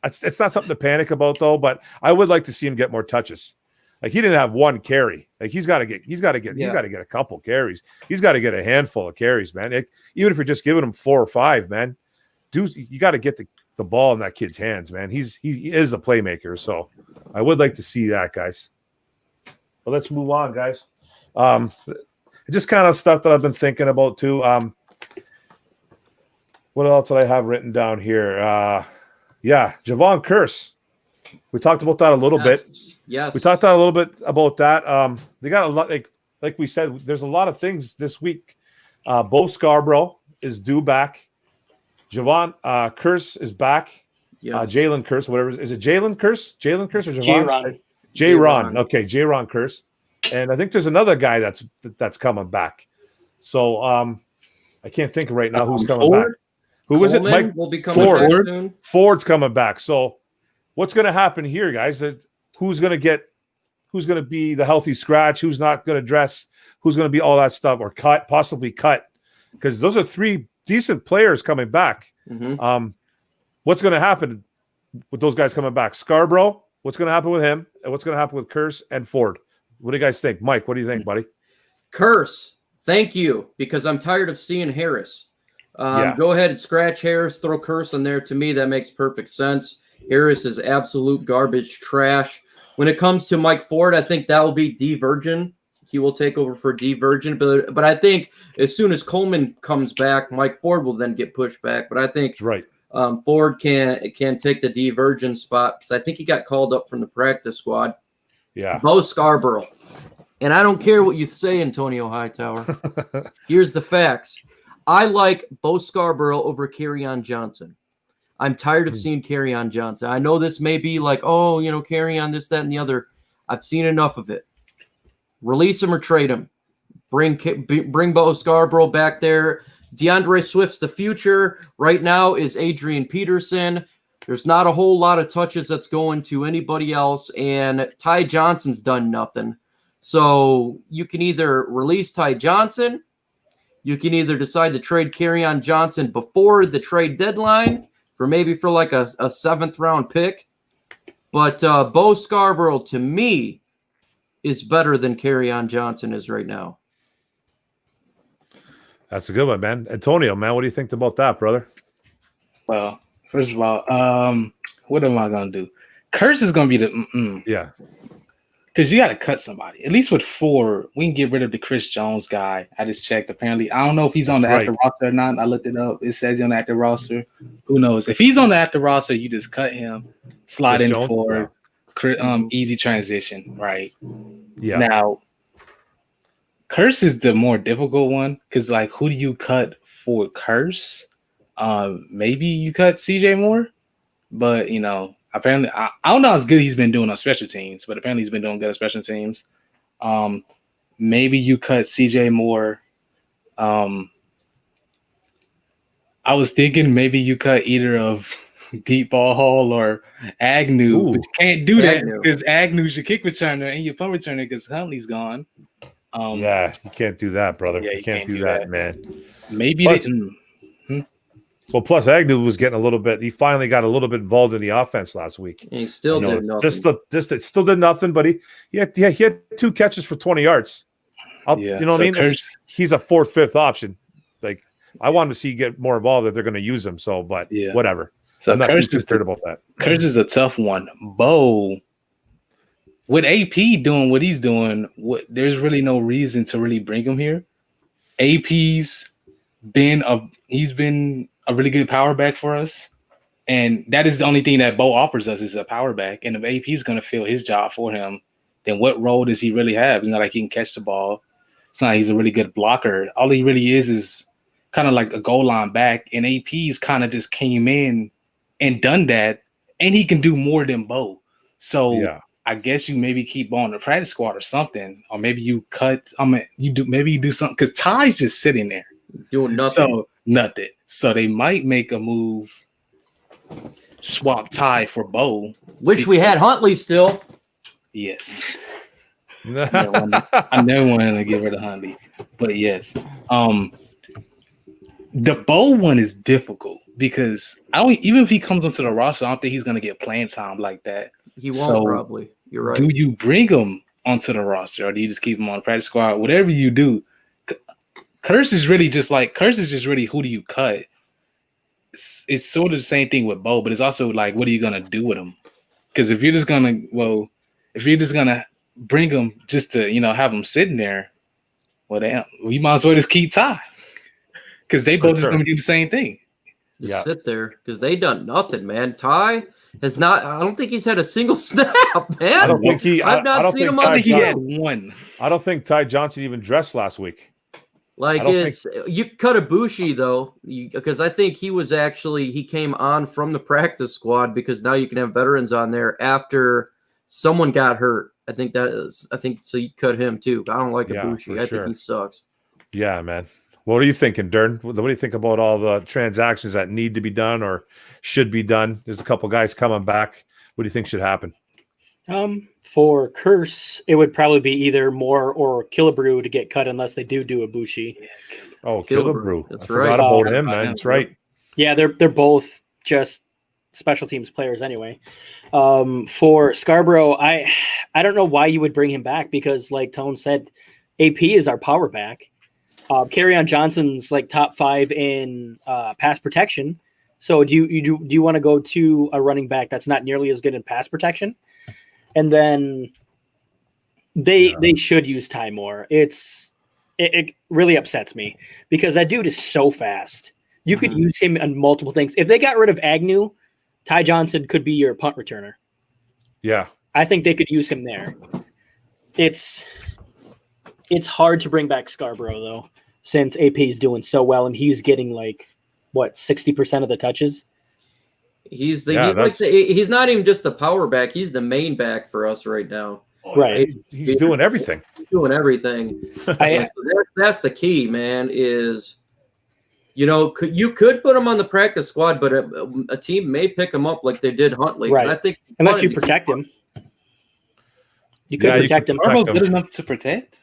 It's not something to panic about, though, but I would like to see him get more touches. Like, he didn't have one carry. Like, he's got to get a couple carries. He's got to get a handful of carries, man. Even if you're just giving him 4 or 5, man, dude, you got to get the ball in that kid's hands, man. He is a playmaker, so I would like to see that, guys. But let's move on, guys. Just kind of stuff that I've been thinking about too. What else did I have written down here? Javon Curse. We talked about that a little bit. Yes. We talked a little bit about that. They got a lot, like we said, there's a lot of things this week. Bo Scarborough is due back. Javon Curse is back. Yeah. Jalen Curse, whatever. Is it Jalen Curse? Jalen Curse or Javon? J-Ron. J-Ron. Okay, J-Ron Curse. And I think there's another guy that's coming back. So I can't think right now who's coming back. Who was it? Mike will be coming back soon. Ford's coming back. So what's going to happen here, guys? Who's going to be the healthy scratch? Who's not going to dress? Who's going to be all that stuff or possibly cut? Because those are 3 decent players coming back. Mm-hmm. What's going to happen with those guys coming back? Scarborough, what's going to happen with him? And what's going to happen with Curse and Ford? What do you guys think? Mike, what do you think, buddy? Curse, thank you, because I'm tired of seeing Harris. Go ahead and scratch Harris, throw Curse in there. To me, that makes perfect sense. Harris is absolute garbage trash. When it comes to Mike Ford, I think that will be D Virgin. He will take over for D Virgin. But I think as soon as Coleman comes back, Mike Ford will then get pushed back. But I think Ford can take the D Virgin spot because I think he got called up from the practice squad. Yeah. Bo Scarborough. And I don't care what you say, Antonio Hightower. Here's the facts. I like Bo Scarborough over Kerryon Johnson. I'm tired of seeing Kerryon Johnson. I know this may be like, oh, you know, Kerryon this, that, and the other. I've seen enough of it. Release him or trade him. Bring Bo Scarborough back there. DeAndre Swift's the future. Right now is Adrian Peterson. There's not a whole lot of touches that's going to anybody else, and Ty Johnson's done nothing. So you can either release Ty Johnson, you can either decide to trade Kerryon Johnson before the trade deadline for like a 7th round pick. But Bo Scarborough, to me, is better than Kerryon Johnson is right now. That's a good one, man. Antonio, man, what do you think about that, brother? Well, first of all, what am I gonna do? Curse is gonna be the yeah, because you got to cut somebody. At least with Ford, we can get rid of the Chris Jones guy. I just checked. Apparently, I don't know if he's on the active roster or not. I looked it up. It says he's on the active roster. Who knows? If he's on the active roster, you just cut him, slide in Ford, easy transition, right? Yeah. Now, Curse is the more difficult one because, like, who do you cut for Curse? Maybe you cut CJ Moore, but you know, apparently I don't know how good he's been doing on special teams, but apparently he's been doing good on special teams. maybe you cut CJ Moore. I was thinking maybe you cut either of Deep Ball Hall or Agnew, Ooh. but you can't do that Agnew. because Agnew's your kick returner and your punt returner because Huntley's gone. Yeah, you can't do that, brother. Yeah, you can't do that, man. Maybe Plus- they, Well, plus Agnew was getting a little bit. He finally got a little bit involved in the offense last week. And he still You know, did nothing. It still did nothing, but he had 2 catches for 20 yards. Yeah, You know what so I mean? He's a 4th, 5th option. Like I wanted to see get more involved if they're going to use him. So, but Yeah. whatever. so I'm not too Curse concerned about that. is a tough one. Bo, with AP doing what he's doing, there's really no reason to really bring him here. AP's he's been a really good power back for us. And that is the only thing that Bo offers us is a power back. And if AP is going to fill his job for him, then what role does he really have? It's not like he can catch the ball. It's not like he's a really good blocker. All he really is kind of like a goal line back. And AP's kind of just came in and done that. And he can do more than Bo. So Yeah. I guess you maybe keep on the practice squad or something. Or maybe you cut. You do something because Ty's just sitting there. Doing nothing. So nothing. So they might make a move, swap Ty for Bo. Wish we had Huntley still. Yes. I never wanted to give her the Huntley. But yes. The Bo one is difficult because even if he comes onto the roster, I don't think he's gonna get playing time like that. He won't So, probably. You're right. Do you bring him onto the roster or do you just keep him on the practice squad? Whatever you do. Curse is just really who do you cut? It's sort of the same thing with Bo, but it's also like, what are you gonna do with him? Because if you're just gonna bring him just to have him sitting there, well, damn, you might as well just keep Ty, because they both just gonna do the same thing. Just sit there because they done nothing, man. Ty has not. I don't think he's had a single snap, man. I don't think he. I've not seen him on I the think he had field. one. I don't think Ty Johnson even dressed last week. Like you cut Ibushi though, because I think he came on from the practice squad because now you can have veterans on there after someone got hurt. I think so. You cut him too. I don't like Ibushi. I think he sucks. Yeah, man. What are you thinking, Dern? What do you think about all the transactions that need to be done or should be done? There's a couple guys coming back. What do you think should happen? For Curse, it would probably be either Moore or Killebrew to get cut unless they do Ibushi. Oh, Killebrew. That's I forgot about him, man. That's right. Yeah, they're both just special teams players anyway. For Scarborough, I don't know why you would bring him back because, like Tone said, AP is our power back. Kerryon Johnson's like top 5 in pass protection. So do you want to go to a running back that's not nearly as good in pass protection? And then they should use Ty Moore. It really upsets me because that dude is so fast. You could use him on multiple things. If they got rid of Agnew, Ty Johnson could be your punt returner. Yeah. I think they could use him there. It's hard to bring back Scarborough though, since AP is doing so well and he's getting 60% of the touches. He's not even just the power back. He's the main back for us right now. Right. He's doing everything. He's doing everything. So that's the key, man, is, you could put him on the practice squad, but a team may pick him up like they did Huntley. Right. I think unless you protect him. You could protect him. Are good enough to protect?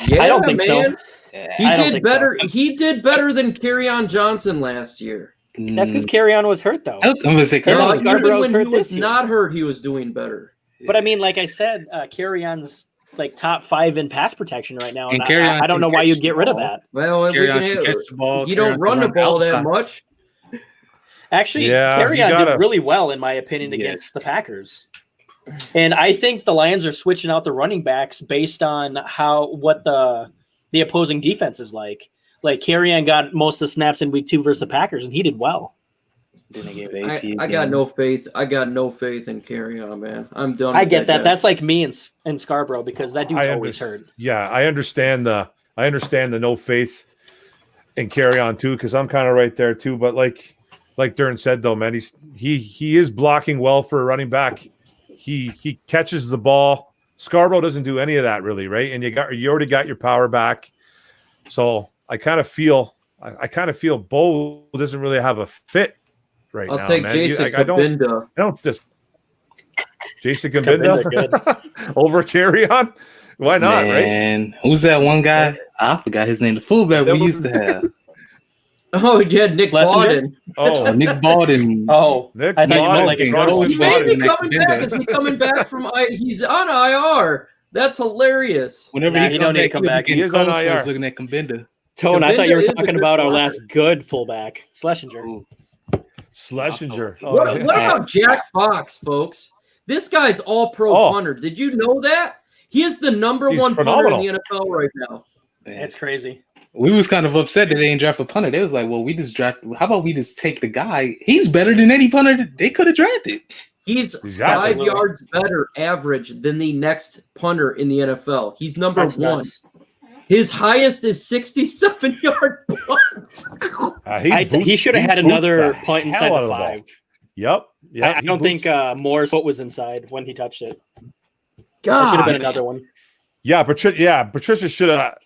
Yeah, I don't think man. so. He did better. So. He did better than Kerryon Johnson last year. That's because Kerryon was hurt, though. I'm going to say even when he was not hurt, he was doing better. But I mean, like I said, Kerryon's top 5 in pass protection right now. And I don't know why you'd get rid of that. Well, if you don't run the ball that much. Actually, Kerryon did really well, in my opinion, against the Packers. And I think the Lions are switching out the running backs based on what the opposing defense is like. Like Kerryon got most of the snaps in week 2 versus the Packers, and he did well. I got no faith. I got no faith in Kerryon, man. I'm done. I get that. Guy. That's like me and Scarborough because that dude's always hurt. Yeah, I understand the no faith in Kerryon too because I'm kind of right there too. But like Dern said though, man, he is blocking well for a running back. He catches the ball Scarborough doesn't do any of that really, right? And you already got your power back. So I kind of feel Bo doesn't really have a fit right now. I'll take man. Jason Kabinda. I don't just Jason Kabinda over Carry-On. Why not, man, right? Who's that one guy? I forgot his name. The fullback we used to have. Oh, yeah, Nick Bawden. Oh, Nick Bawden. Oh, Nick I thought you meant like a Bawden. He may be coming back. Is he coming back from he's on IR. That's hilarious. Whenever he don't need to come back. He is on IR. He's looking at Kabinda. Tone, I thought you were talking about our player. last good fullback, Schlesinger. Schlesinger. Oh, What about Jack Fox, folks? This guy's all-pro punter. Did you know that? He is the number one phenomenal. punter in the NFL right now. It's crazy. We was kind of upset that they didn't draft a punter. They was like, well, we just drafted. How about we just take the guy? He's better than any punter they could have drafted. He's Exactly. 5 yards better average than the next punter in the NFL. He's number That's one. nuts. His highest is 67-yard punts. He should have had another punt inside the 5. Yep. I don't think Moore's foot was inside when he touched it. God, That should have been another one. Yeah, Patricia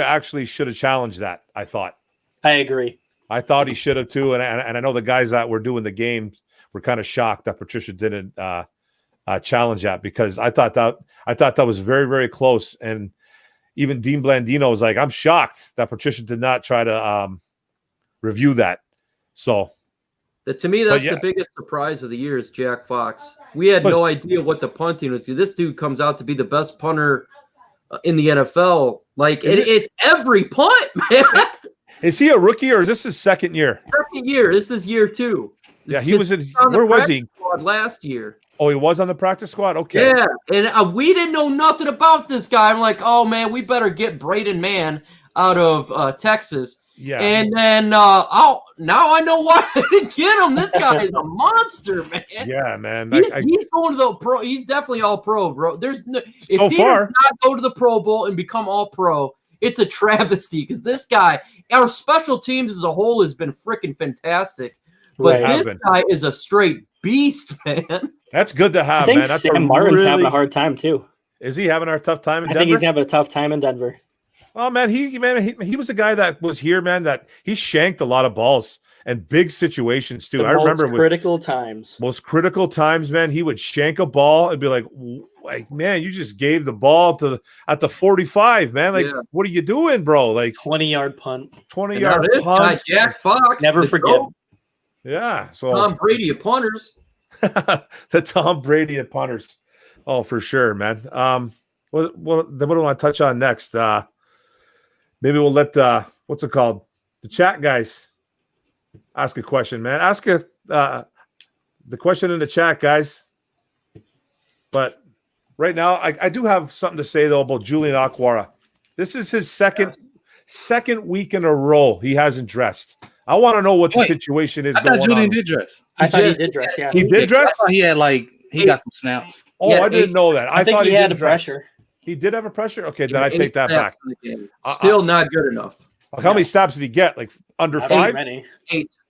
actually should have challenged that, I thought. I agree. I thought he should have too, and I know the guys that were doing the game were kind of shocked that Patricia didn't challenge that, because I thought that was very, very close. And even Dean Blandino was like, I'm shocked that Patricia did not try to review that. So to me, that's the biggest surprise of the year is Jack Fox. We had no idea what the punting was. This dude comes out to be the best punter in the NFL. Like, it's every punt, man. Is he a rookie or is this his second year? Second year. This is year 2. Yeah, he was in. Where was he? Last year. Oh, he was on the practice squad? Okay. Yeah, and we didn't know nothing about this guy. I'm like, oh, man, we better get Braden Mann out of Texas. Yeah. And then now I know why I didn't get him. This guy is a monster, man. Yeah, man. He's going to the pro. He's definitely all pro, bro. There's no if so he far does not go to the Pro Bowl and become all pro, it's a travesty, because this guy, our special teams as a whole has been freaking fantastic. But this guy is a straight beast, man. That's good to have, I think man. That's Sam Martin's having a hard time too. Is he having a tough time in Denver? I think he's having a tough time in Denver. Oh man, he was a guy that was here, man. That he shanked a lot of balls and big situations too. I remember most critical times, man. He would shank a ball and be like, man, you just gave the ball at the 45, man. Like, what are you doing, bro? Like 20-yard punt, 20-yard punt. Jack Fox, never forget. Yeah, so Tom Brady of punters. The Tom Brady of punters. Oh, for sure, man. What do I want to touch on next? Maybe we'll let what's it called? The chat guys ask a question, man. Ask the question in the chat, guys. But right now, I do have something to say though about Julian Okwara. This is his second week in a row he hasn't dressed. I want to know what the situation is. I thought Julian did dress. I thought he did dress. Yeah, he did dress. I thought he had he got some snaps. Oh, I didn't know that. I think thought he had a dress. pressure. He did have a pressure? Okay, then I take that back. Still not good enough. How many snaps did he get? Like under 5? 8.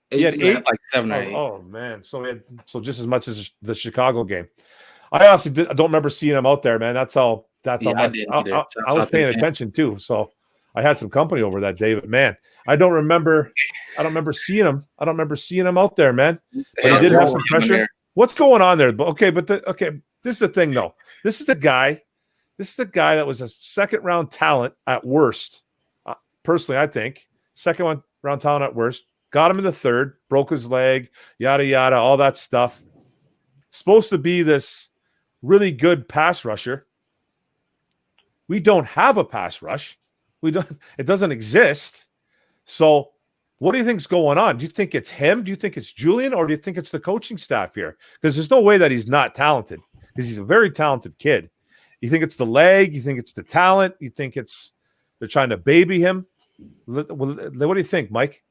He had 8? Like 7 or 8. Oh man. So just as much as the Chicago game. I honestly don't remember seeing him out there, man. That's how much I was paying attention too. So I had some company over that day, but man, I don't remember seeing him. I don't remember seeing him out there, man. But he did have some pressure. What's going on there? But this is the thing though. This is a guy that was a second-round talent at worst. Personally, I think second-round talent at worst. Got him in the third, broke his leg, yada yada, all that stuff. Supposed to be this really good pass rusher. We don't have a pass rush. It doesn't exist. So, what do you think's going on? Do you think it's him? Do you think it's Julian, or do you think it's the coaching staff here? Because there's no way that he's not talented, because he's a very talented kid. You think it's the leg? You think it's the talent? You think they're trying to baby him? What do you think, Mike?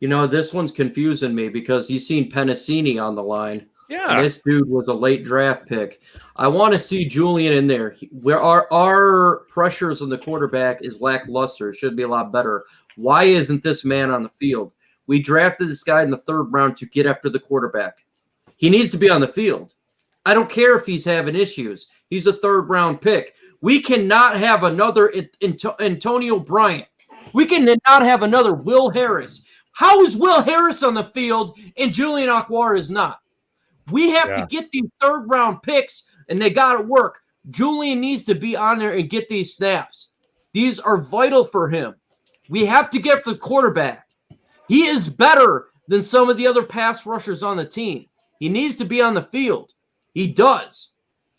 This one's confusing me because you've seen Pennicini on the line. Yeah. And this dude was a late draft pick. I want to see Julian in there. Where our pressures on the quarterback is lackluster. It should be a lot better. Why isn't this man on the field? We drafted this guy in the 3rd round to get after the quarterback. He needs to be on the field. I don't care if he's having issues. He's a third-round pick. We cannot have another Antonio Bryant. We cannot have another Will Harris. How is Will Harris on the field and Julian Okwara is not? We have to get these third-round picks, and they got to work. Julian needs to be on there and get these snaps. These are vital for him. We have to get the quarterback. He is better than some of the other pass rushers on the team. He needs to be on the field. He does.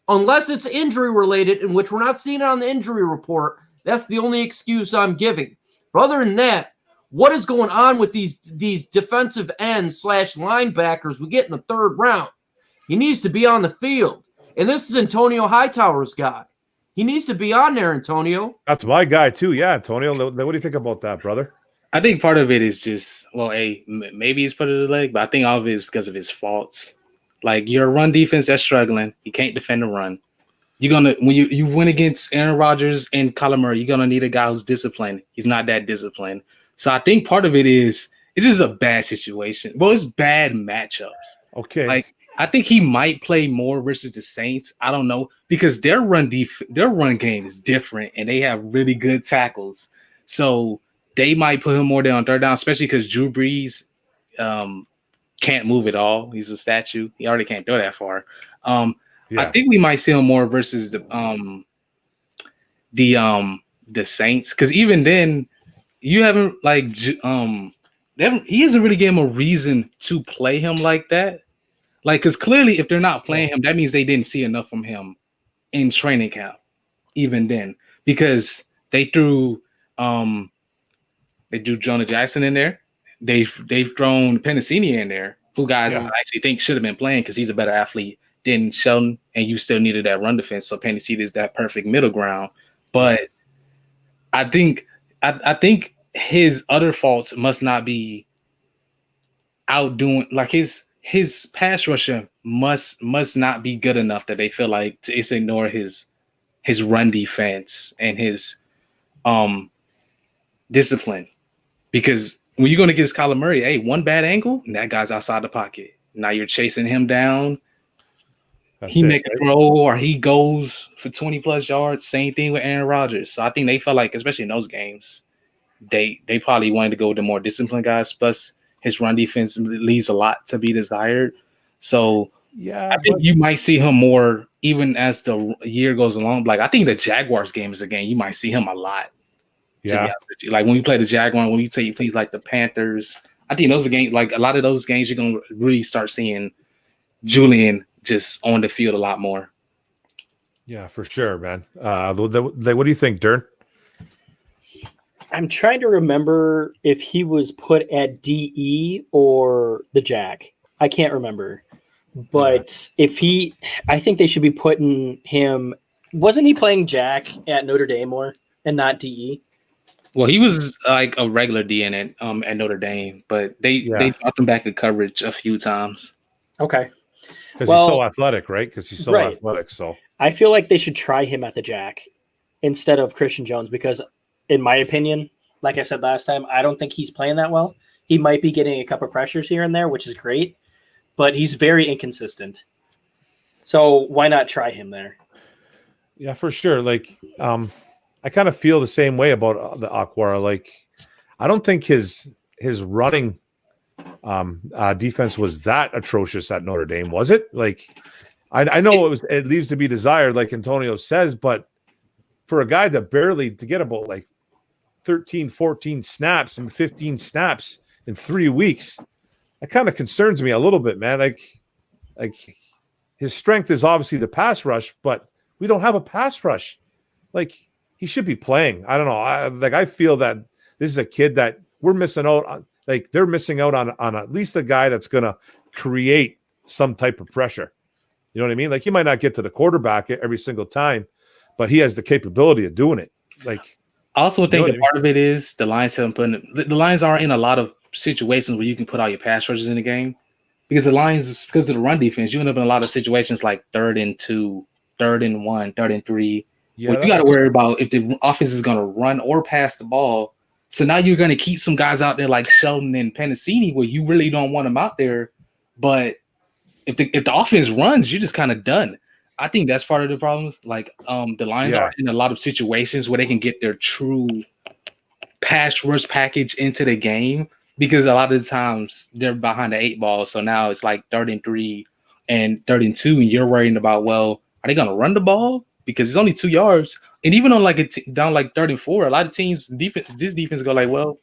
Unless it's injury-related, in which we're not seeing it on the injury report, that's the only excuse I'm giving. But other than that, what is going on with these defensive ends / linebackers we get in the third round? He needs to be on the field. And this is Antonio Hightower's guy. He needs to be on there, Antonio. That's my guy, too. Yeah, Antonio. What do you think about that, brother? I think part of it is just, well, maybe it's part of the leg, but I think all of it is because of his faults. Like, your run defense that's struggling. You can't defend the run. You're gonna when you win against Aaron Rodgers and Kyler Murray, you're gonna need a guy who's disciplined. He's not that disciplined. So I think part of it is it's just a bad situation. Well, it's bad matchups. Okay. Like, I think he might play more versus the Saints. I don't know, because their run game is different and they have really good tackles. So they might put him more down on third down, especially because Drew Brees can't move at all. He's a statue. He already can't throw that far. I think we might see him more versus the Saints, because even then you haven't he hasn't really given him a reason to play him like that. Like, because clearly if they're not playing him, that means they didn't see enough from him in training camp. Even then, because they threw Jonah Jackson in there. They've thrown Pennicini in there, who guys I actually think should have been playing because he's a better athlete than Sheldon, and you still needed that run defense. So Pennicini is that perfect middle ground. But I think his other faults must not be outdoing, like his pass rusher must not be good enough that they feel like it's ignore his run defense and his discipline. Because when you're going against Kyler Murray, hey, one bad angle, and that guy's outside the pocket. Now you're chasing him down. He make a throw or he goes for 20-plus yards. Same thing with Aaron Rodgers. So I think they felt like, especially in those games, they probably wanted to go with the more disciplined guys. Plus, his run defense leaves a lot to be desired. So I think you might see him more even as the year goes along. Like, I think the Jaguars game is a game you might see him a lot. Yeah, like when we play the Jaguars, when you say you play like the Panthers, I think those are games. Like a lot of those games, you're gonna really start seeing Julian just on the field a lot more. Yeah, for sure, man. What do you think, Dern? I'm trying to remember if he was put at DE or the Jack. I can't remember, but I think they should be putting him. Wasn't he playing Jack at Notre Dame more and not DE? Well, he was like a regular DN at Notre Dame, but they brought him back in coverage a few times. Okay. Because he's so athletic, right? Because he's so athletic. So I feel like they should try him at the Jack instead of Christian Jones because, in my opinion, like I said last time, I don't think he's playing that well. He might be getting a couple pressures here and there, which is great, but he's very inconsistent. So why not try him there? Yeah, for sure. Like, I kind of feel the same way about the Okwara. Like, I don't think his running defense was that atrocious at Notre Dame, was it? Like, I know it leaves to be desired, like Antonio says, but for a guy to get about like 13, 14 snaps and 15 snaps in 3 weeks, that kind of concerns me a little bit, man. Like his strength is obviously the pass rush, but we don't have a pass rush. Like, he should be playing. I don't know. I feel that this is a kid that we're missing out on. Like, they're missing out on at least a guy that's going to create some type of pressure. You know what I mean? Like, he might not get to the quarterback every single time, but he has the capability of doing it. Like, I also think that part of it is the Lions haven't the Lions are in a lot of situations where you can put all your pass rushers in the game, because the Lions, because of the run defense, you end up in a lot of situations like 3rd and 2, 3rd and 1, 3rd and 3. Yeah, you got to worry about if the offense is going to run or pass the ball. So now you're going to keep some guys out there like Sheldon and Pennicini, where you really don't want them out there, but if the offense runs, you're just kind of done. I think that's part of the problem. Like the Lions are in a lot of situations where they can get their true pass rush package into the game because a lot of the times they're behind the 8 ball. So now it's like 3rd and 3 and 3rd and 2, and you're worrying about, well, are they going to run the ball? Because it's only 2 yards. And even on like down like 3rd and 4, a lot of teams, this defense go like, well,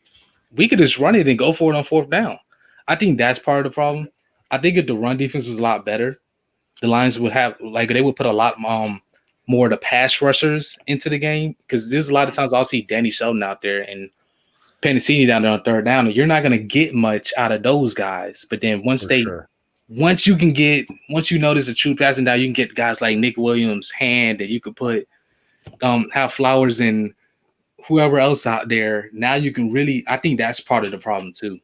we could just run it and go for it on 4th down. I think that's part of the problem. I think if the run defense was a lot better, the Lions would have, like, they would put a lot more of the pass rushers into the game, because there's a lot of times I'll see Danny Shelton out there and Pennicini down there on 3rd down, and you're not going to get much out of those guys. But then once you notice a true passing down, you can get guys like Nick Williams' hand that you could put have Flowers and whoever else out there. Now you can really, I think that's part of the problem too.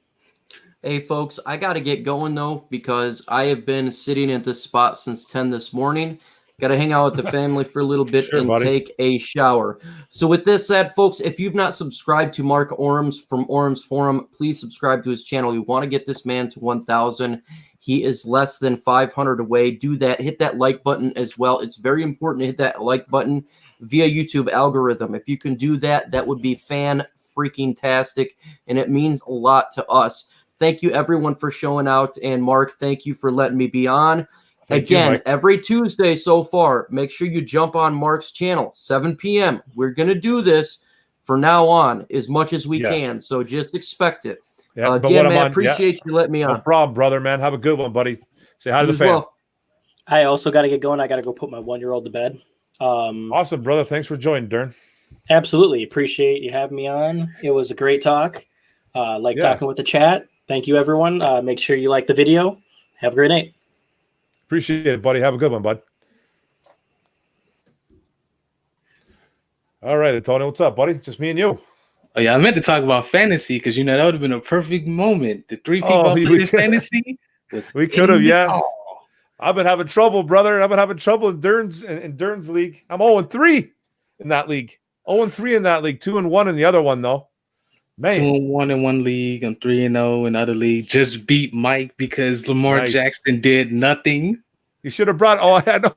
Hey, folks, I got to get going, though, because I have been sitting at this spot since 10 this morning. Got to hang out with the family for a little bit take a shower. So with this said, folks, if you've not subscribed to Mark Orum'S from Orum'S Forum, please subscribe to his channel. We want to get this man to 1,000. He is less than 500 away. Do that. Hit that like button as well. It's very important to hit that like button via YouTube algorithm. If you can do that, that would be fan-freaking-tastic, and it means a lot to us. Thank you, everyone, for showing out. And, Mark, thank you for letting me be on. Again, every Tuesday so far, make sure you jump on Mark's channel, 7 p.m. We're going to do this from now on as much as we can, so just expect it. Yeah, again, man, appreciate you letting me on. No problem, brother, man. Have a good one, buddy. Say hi to the fam. Well. I also got to get going. I got to go put my 1-year-old to bed. Awesome, brother. Thanks for joining, Dern. Absolutely. Appreciate you having me on. It was a great talk. Talking with the chat. Thank you, everyone. Make sure you like the video. Have a great night. Appreciate it, buddy. Have a good one, bud. All right, Antonio, what's up, buddy? Just me and you. Oh, yeah, I meant to talk about fantasy because, that would have been a perfect moment. The 3 people playing fantasy was we could have, I've been having trouble, brother. I've been having trouble in Dern's league. I'm 0-3 in that league. 0-3 in that league. 2-1 in the other one, though. Man. 2-1 in one league. I'm 3-0 in other league. Just beat Mike because Lamar Jackson did nothing. You should have brought. Oh, I know.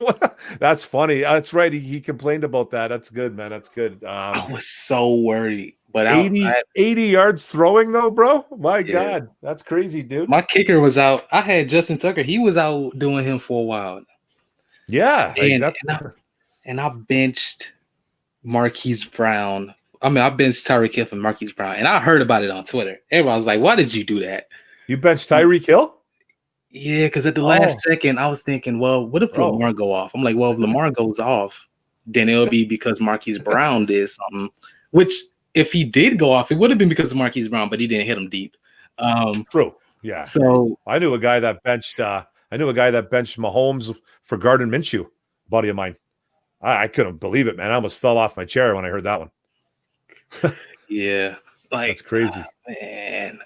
That's funny. That's right. He complained about that. That's good, man. That's good. I was so worried. But 80 yards throwing, though, bro. My God, that's crazy, dude. My kicker was out. I had Justin Tucker. He was out doing him for a while. Yeah, and I benched Marquise Brown. I benched Tyreek Hill for Marquise Brown, and I heard about it on Twitter. Everybody was like, "Why did you do that? You benched Tyreek Hill?" Yeah, because at the last second, I was thinking, well, what if Lamar go off? I'm like, well, if Lamar goes off, then it'll be because Marquise Brown did something. Which, if he did go off, it would have been because of Marquise Brown, but he didn't hit him deep. True. Yeah. So I knew a guy that benched. Mahomes for Gardner Minshew, buddy of mine. I couldn't believe it, man. I almost fell off my chair when I heard that one. Yeah, that's crazy, man.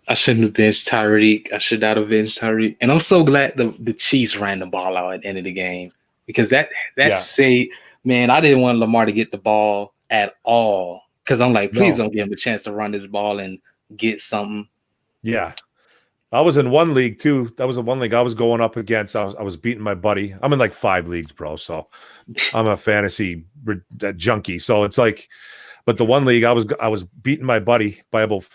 I shouldn't have benched Tyreek. I should not have benched Tyreek. And I'm so glad the Chiefs ran the ball out at the end of the game because man, I didn't want Lamar to get the ball at all because I'm like, please don't give him a chance to run this ball and get something. Yeah. I was in one league too. That was the one league I was going up against. I was beating my buddy. I'm in like 5 leagues, bro. So I'm a fantasy junkie. So it's like, but the one league I was beating my buddy by about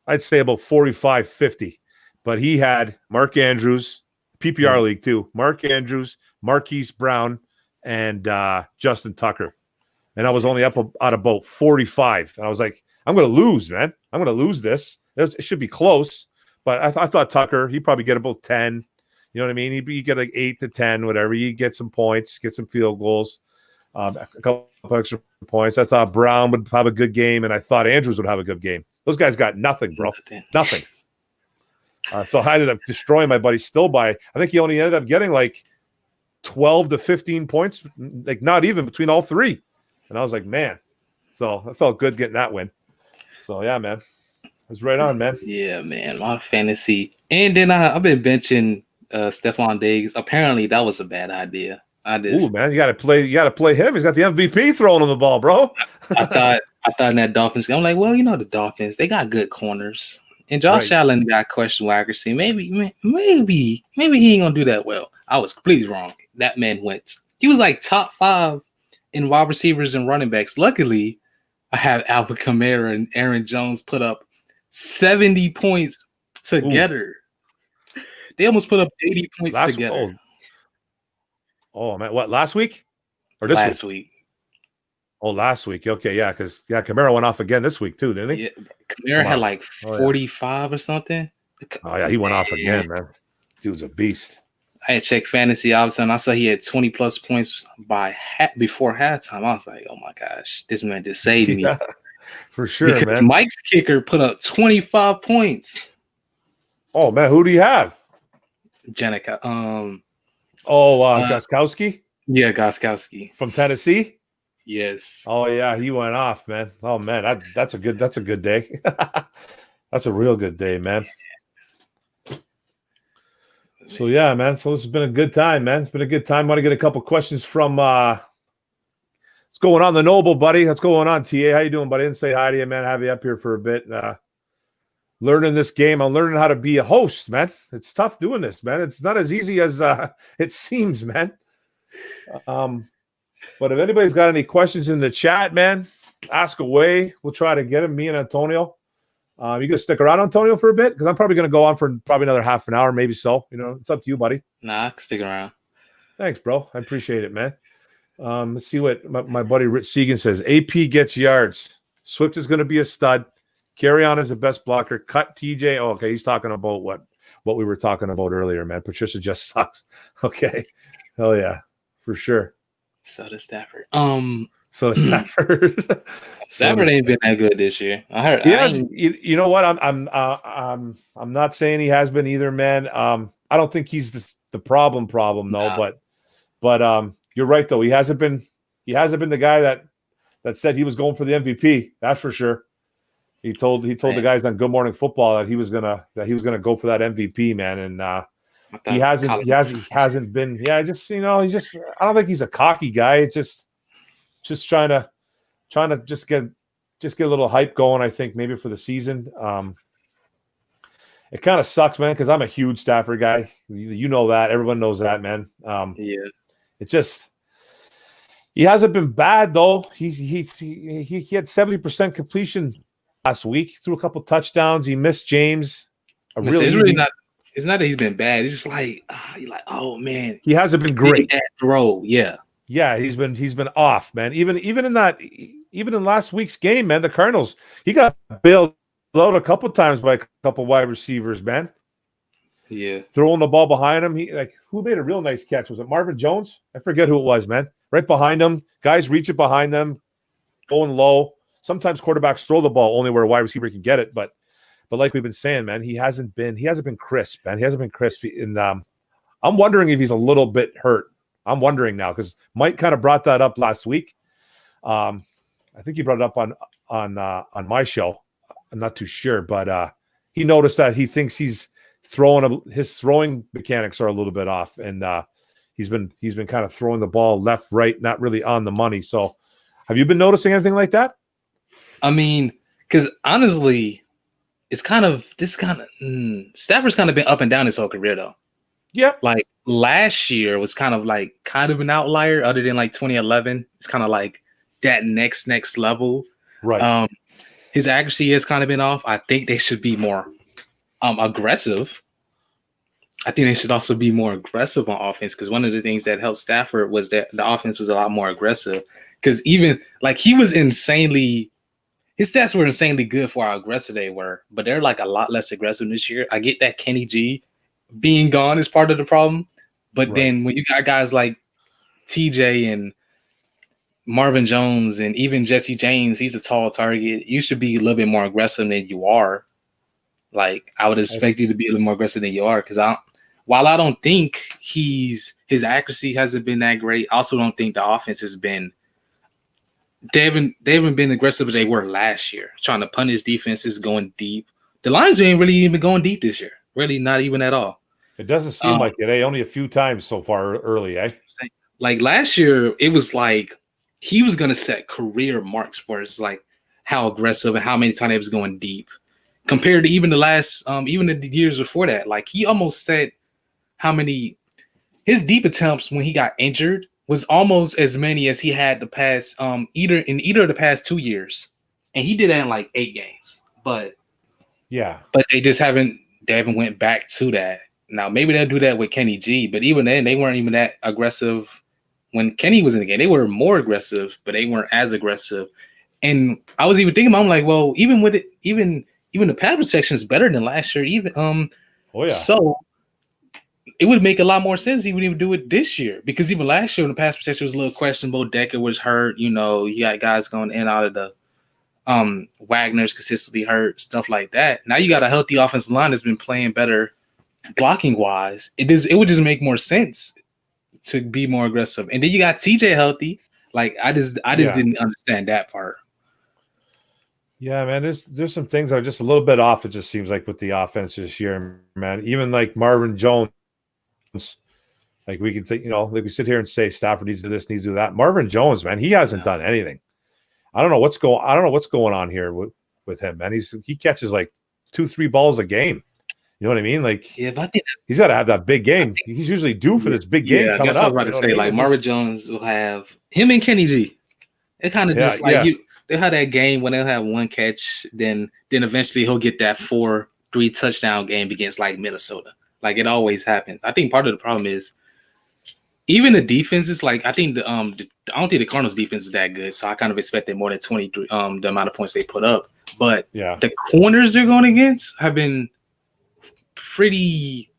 45-50. But he had Mark Andrews, PPR league too. Mark Andrews, Marquise Brown, and Justin Tucker. And I was only up at about 45. And I was like, I'm going to lose, man. I'm going to lose this. It should be close. But I thought Tucker, he'd probably get about 10. You know what I mean? He'd get like 8 to 10, whatever. He'd get some points, get some field goals, a couple extra points. I thought Brown would have a good game, and I thought Andrews would have a good game. Those guys got nothing, bro. Nothing. So I ended up destroying my buddy still by, I think he only ended up getting like 12 to 15 points, like not even between all 3. And I was like, man. So I felt good getting that win. So, yeah, man. It's right on, man. Yeah, man. My fantasy. And then I've been benching Stephon Diggs. Apparently, that was a bad idea. Ooh, man, you gotta play him. He's got the MVP throwing on the ball, bro. I thought in that Dolphins game, I'm like, well, the Dolphins, they got good corners. And Josh Allen got questionable accuracy. Maybe he ain't gonna do that well. I was completely wrong. That man he was like top 5 in wide receivers and running backs. Luckily, I have Alvin Kamara and Aaron Jones put up 70 points together. Ooh. They almost put up 80 points together. Oh man, what, last week or this last week? Oh, last week. Okay, yeah, because Kamara went off again this week too, didn't he? Yeah, Kamara had like 45 or something. Oh yeah, he went off again, man. Dude's a beast. I had checked fantasy. All of a sudden, I saw he had 20 plus points before halftime. I was like, oh my gosh, this man just saved me. Yeah, for sure, because man. Mike's kicker put up 25 points. Oh man, who do you have? Jenica. Gostkowski? Yeah, Gostkowski. From Tennessee? Yes. Oh yeah, he went off, man. Oh man, that's a good day. That's a real good day, man. So yeah, man. So this has been a good time, man. It's been a good time. I want to get a couple questions from what's going on, the Noble, buddy. What's going on, TA? How you doing, buddy? I didn't say hi to you, man. Have you up here for a bit. Learning this game. I'm learning how to be a host, man. It's tough doing this, man. It's not as easy as it seems, man. But if anybody's got any questions in the chat, man, ask away. We'll try to get them, me and Antonio. You going to stick around, Antonio, for a bit? Because I'm probably going to go on for probably another half an hour, maybe so. You know, it's up to you, buddy. Nah, I can stick around. Thanks, bro. I appreciate it, man. Let's see what my buddy Rich Segan says. AP gets yards. Swift is going to be a stud. Carry on is the best blocker. Cut TJ. Oh, okay. He's talking about what we were talking about earlier, man. Patricia just sucks. Okay. Hell yeah. For sure. So does Stafford. So Stafford. Stafford ain't been that good this year. I heard. You know what? I'm not saying he has been either, man. I don't think he's the problem though. Nah. But you're right though. He hasn't been the guy that said he was going for the MVP. That's for sure. He told the guys on Good Morning Football that he was gonna go for that MVP, man, and he hasn't been. Yeah, I don't think he's a cocky guy. It's just trying to just get a little hype going. I think maybe for the season. It kind of sucks, man, because I'm a huge Stafford guy. You know that. Everyone knows that, man. Yeah. It just. He hasn't been bad though. He had 70% completion last week. Threw a couple touchdowns. He missed James. It's not that he's been bad. It's just like you're like, oh man, he hasn't been great. That throw, yeah, he's been off, man. Even in last week's game, man, the Cardinals, he got bailed out a couple times by a couple wide receivers, man. Yeah, throwing the ball behind him. Who made a real nice catch? Was it Marvin Jones? I forget who it was, man. Right behind him, guys reach it behind them, going low. Sometimes quarterbacks throw the ball only where a wide receiver can get it, but like we've been saying, man, he hasn't been crisp, man. He hasn't been crisp. And I'm wondering if he's a little bit hurt. I'm wondering now because Mike kind of brought that up last week. I think he brought it up on my show. I'm not too sure, but he noticed that he thinks his throwing mechanics are a little bit off, and he's been kind of throwing the ball left, right, not really on the money. So, have you been noticing anything like that? I mean, because honestly, Stafford's kind of been up and down his whole career though. Yeah. Like last year was kind of an outlier other than like 2011. It's kind of like that next level. Right. His accuracy has kind of been off. I think they should be more aggressive. I think they should also be more aggressive on offense because one of the things that helped Stafford was that the offense was a lot more aggressive. Because even like his stats were insanely good for how aggressive they were, but they're like a lot less aggressive this year. I get that Kenny G being gone is part of the problem, but then when you got guys like TJ and Marvin Jones and even Jesse James, he's a tall target. You should be a little bit more aggressive than you are. Like I would expect you to be a little more aggressive than you are because while I don't think his accuracy hasn't been that great, I also don't think the offense has been. They haven't been aggressive as they were last year, trying to punish defenses, going deep. The Lions ain't really even going deep this year. Really, not even at all. It doesn't seem like it. Only a few times so far early, eh? Like last year, it was like he was going to set career marks for us, like how aggressive and how many times he was going deep. compared to even the last, even the years before that. Like he almost said how many his deep attempts when he got injured was almost as many as he had the past, either of the past 2 years, and he did that in like 8 games. But they just haven't went back to that. Now maybe they'll do that with Kenny G, but even then they weren't even that aggressive. When Kenny was in the game, they were more aggressive, but they weren't as aggressive. And I was even thinking, I'm like, well, even with it, even the pad protection is better than last year. So it would make a lot more sense he would even do it this year, because even last year when the pass protection was a little questionable, Decker was hurt. You got guys going in and out of the Wagner's consistently hurt, stuff like that. Now you got a healthy offensive line that's been playing better blocking wise. It would just make more sense to be more aggressive. And then you got TJ healthy. Like I just didn't understand that part. Yeah, man, there's some things that are just a little bit off, it just seems like, with the offense this year, man. Even like Marvin Jones, like we can say, like we sit here and say Stafford needs to do this, needs to do that. Marvin Jones, man, he hasn't done anything. I don't know what's going on here with him, man. He catches like 2-3 balls a game. You know what I mean? Like, yeah, but I think he's got to have that big game. He's usually due for this big game coming up. I was about to say, like, Marvin Jones will have him and Kenny G. It kind of just like they'll have that game when they'll have one catch, then eventually he'll get that 4-3 touchdown game against like Minnesota. Like it always happens. I think part of the problem is even the defense is like, I think I don't think the Cardinals defense is that good. So I kind of expected more than 23, the amount of points they put up. But the corners they're going against have been pretty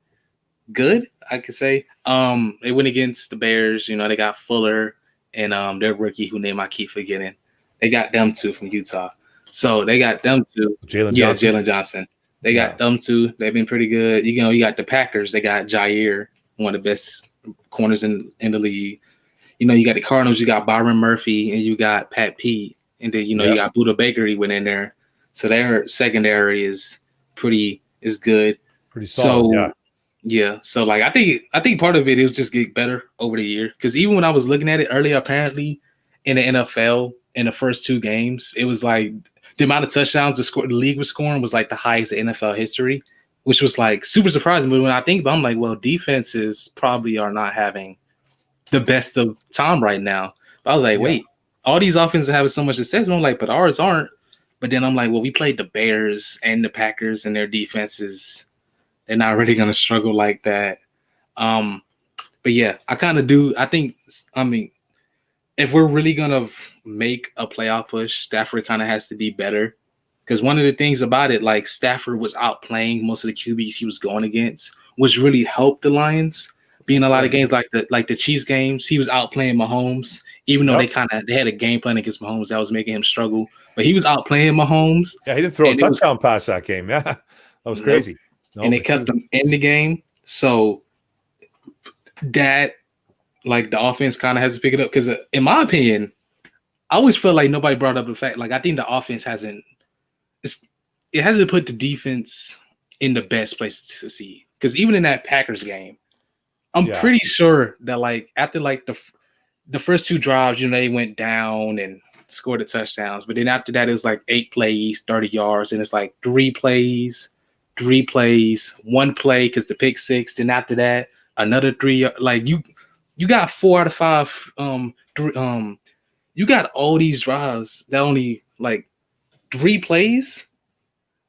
good, I could say. They went against the Bears. They got Fuller and their rookie, whose name I keep forgetting. They got them two from Utah. So they got them two. Jalen Johnson. They got them two. They've been pretty good. You got the Packers. They got Jair, one of the best corners in the league. You got the Cardinals. You got Byron Murphy, and you got Pat Pete. And then, you got Buda Baker. He went in there. So their secondary is good. Pretty solid, So like I think part of it is just get better over the year, because even when I was looking at it earlier, apparently in the NFL in the first 2 games, it was like the amount of touchdowns the league was scoring was like the highest in NFL history, which was like super surprising. But when I think about it, I'm like, well, defenses probably are not having the best of time right now. But I was like, wait, all these offenses are having so much success. And I'm like, but ours aren't. But then I'm like, well, we played the Bears and the Packers, and their defenses, they're not really going to struggle like that. But yeah, I kind of do. I mean, if we're really going to make a playoff push, Stafford kind of has to be better. Because one of the things about it, like Stafford was outplaying most of the QBs he was going against, which really helped the Lions. Being a lot of games like the Chiefs games, he was outplaying Mahomes, even though they had a game plan against Mahomes that was making him struggle. But he was outplaying Mahomes. Yeah, he didn't throw a touchdown pass that game. Yeah, that was crazy. And they kept him in the game. So that, like, the offense kind of has to pick it up. Because in my opinion, I always felt like nobody brought up the fact, like, I think the offense hasn't put the defense in the best place to succeed. Because even in that Packers game, I'm pretty sure that, like, after, like, the first 2 drives, they went down and scored the touchdowns. But then after that, it was, like, 8 plays, 30 yards. And it's, like, 3 plays, 1 play because the pick 6. Then after that, another 3. Like, you got 4 out of 5. You got all these drives that only, like, 3 plays.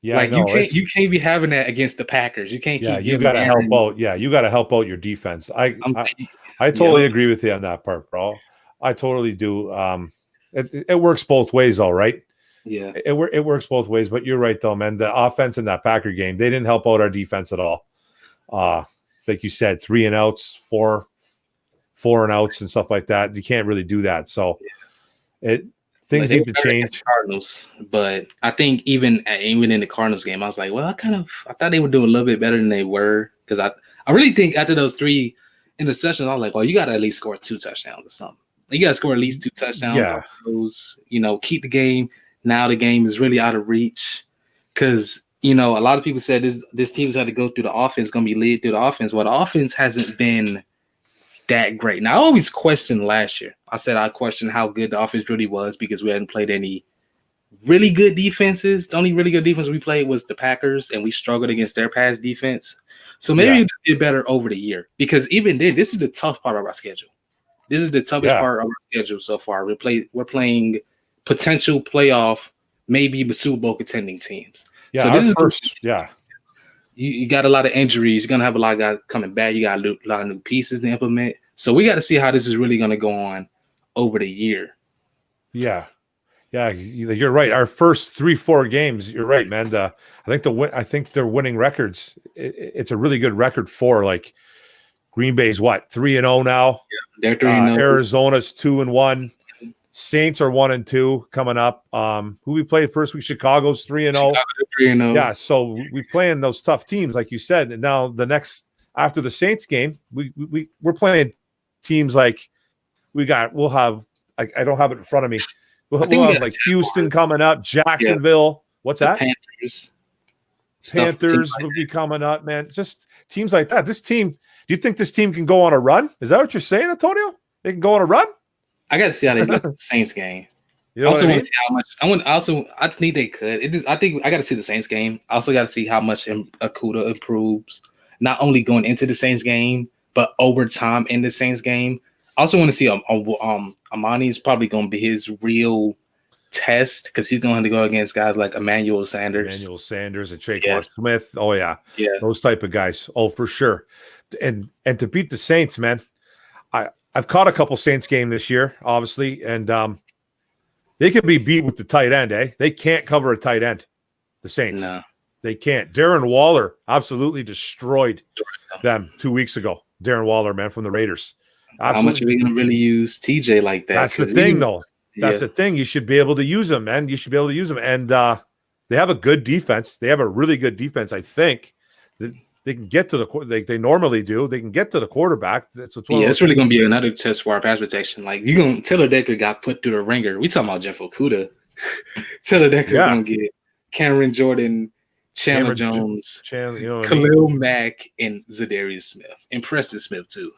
Yeah, like you can't be having that against the Packers. You can't keep. You got to help out. Yeah, you got to help out your defense. I totally agree with you on that part, bro. I totally do. It works both ways, all right. Yeah, it works both ways. But you're right, though, man. The offense in that Packer game, they didn't help out our defense at all. Like you said, 3 and outs, 4 and outs, and stuff like that. You can't really do that. So things need to change. Cardinals, but I think even in the Cardinals game, I was like, well, I thought they would do a little bit better than they were, because I really think after those 3 interceptions, I was like, well, you got to at least score 2 touchdowns or something. You got to score at least 2 touchdowns. Yeah. Those, keep the game. Now the game is really out of reach, because a lot of people said this team's had to go through the offense, going to be lead through the offense. Well, the offense hasn't been that great. Now, I always questioned last year. I said I questioned how good the offense really was, because we hadn't played any really good defenses. The only really good defense we played was the Packers, and we struggled against their pass defense. So maybe we get better over the year, because even then, this is the tough part of our schedule. This is the toughest part of our schedule so far. We're playing potential playoff, maybe even Super Bowl contending teams. Yeah, so this is first. You got a lot of injuries. You're gonna have a lot of guys coming back. You got a lot of new pieces to implement. So we got to see how this is really gonna go on over the year. Yeah, you're right. Our first 3-4 games, you're right, man. I think they're winning records. It's a really good record for like Green Bay's 3-0 now. Yeah, they're 3-0. Arizona's 2-1. Saints are 1-2 coming up. Who we played first week? Chicago's 3-0. 3-0. Yeah, so we playing those tough teams, like you said. And now after the Saints game, we're playing teams like we'll have. I don't have it in front of me. We'll have like Houston coming up, Jacksonville. What's that? Panthers will be coming up, man. Just teams like that. This team. Do you think this team can go on a run? Is that what you're saying, Antonio? They can go on a run? I got to see how they look at the Saints game. You know I mean? want to see how much. I think they could. I think I got to see the Saints game. I also got to see how much OKUDAH improves, not only going into the Saints game, but over time in the Saints game. I also want to see Amani is probably going to be his real test, because he's going to go against guys like Emmanuel Sanders and Traquan Smith. Oh yeah, those type of guys. Oh, for sure. And to beat the Saints, man, I've caught a couple Saints game this year, obviously, and they can be beat with the tight end. They can't cover a tight end. The Saints, no, they can't. Darren Waller absolutely destroyed them 2 weeks ago. Darren Waller, man, from the Raiders. Absolutely. How much are we going to really use TJ like that? That's the thing, though. That's the thing. You should be able to use them, man. You should be able to use them. And they have a good defense. They have a really good defense, I think. They can get to they normally do. They can get to the quarterback. It's really going to be another test for our pass protection. Like, Taylor Decker got put through the ringer. We talking about Jeff OKUDAH. Taylor Decker going to get Cameron Jordan, Chandler Jones, Khalil Mack, and Zadarius Smith. And Preston Smith, too.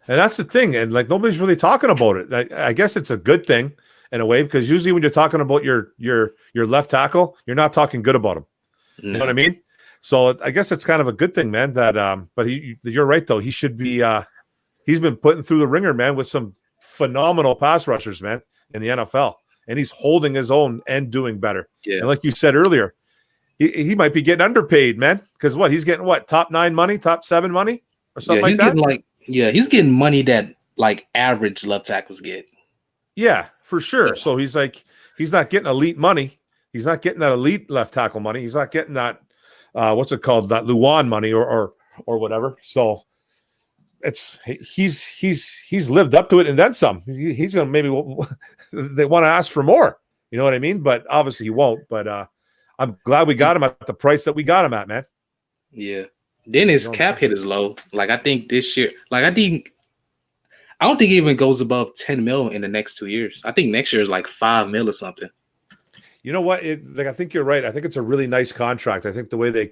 And that's the thing. And like, nobody's really talking about it. I guess it's a good thing in a way, because usually when you're talking about your left tackle, you're not talking good about him. No. You know what I mean? So I guess it's kind of a good thing, man, that but you're right, though. He should be he's been putting through the ringer, man, with some phenomenal pass rushers, man, in the NFL. And he's holding his own and doing better. Yeah. And like you said earlier, he might be getting underpaid, man. Because he's getting top 9 money, top 7 money, or something like that. He's getting money that like average left tackles get. Yeah, for sure. Yeah. So he's not getting elite money. He's not getting that elite left tackle money. He's not getting that what's it called, that Luan money or whatever. So he's lived up to it and then some. He's gonna maybe they want to ask for more. You know what I mean? But obviously he won't. But I'm glad we got him at the price that we got him at, man. Yeah. Then his cap hit is low. Like, I think this year, I don't think it even goes above 10 mil in the next 2 years. I think next year is like 5 mil or something. You know what? I think you're right. I think it's a really nice contract. I think the way they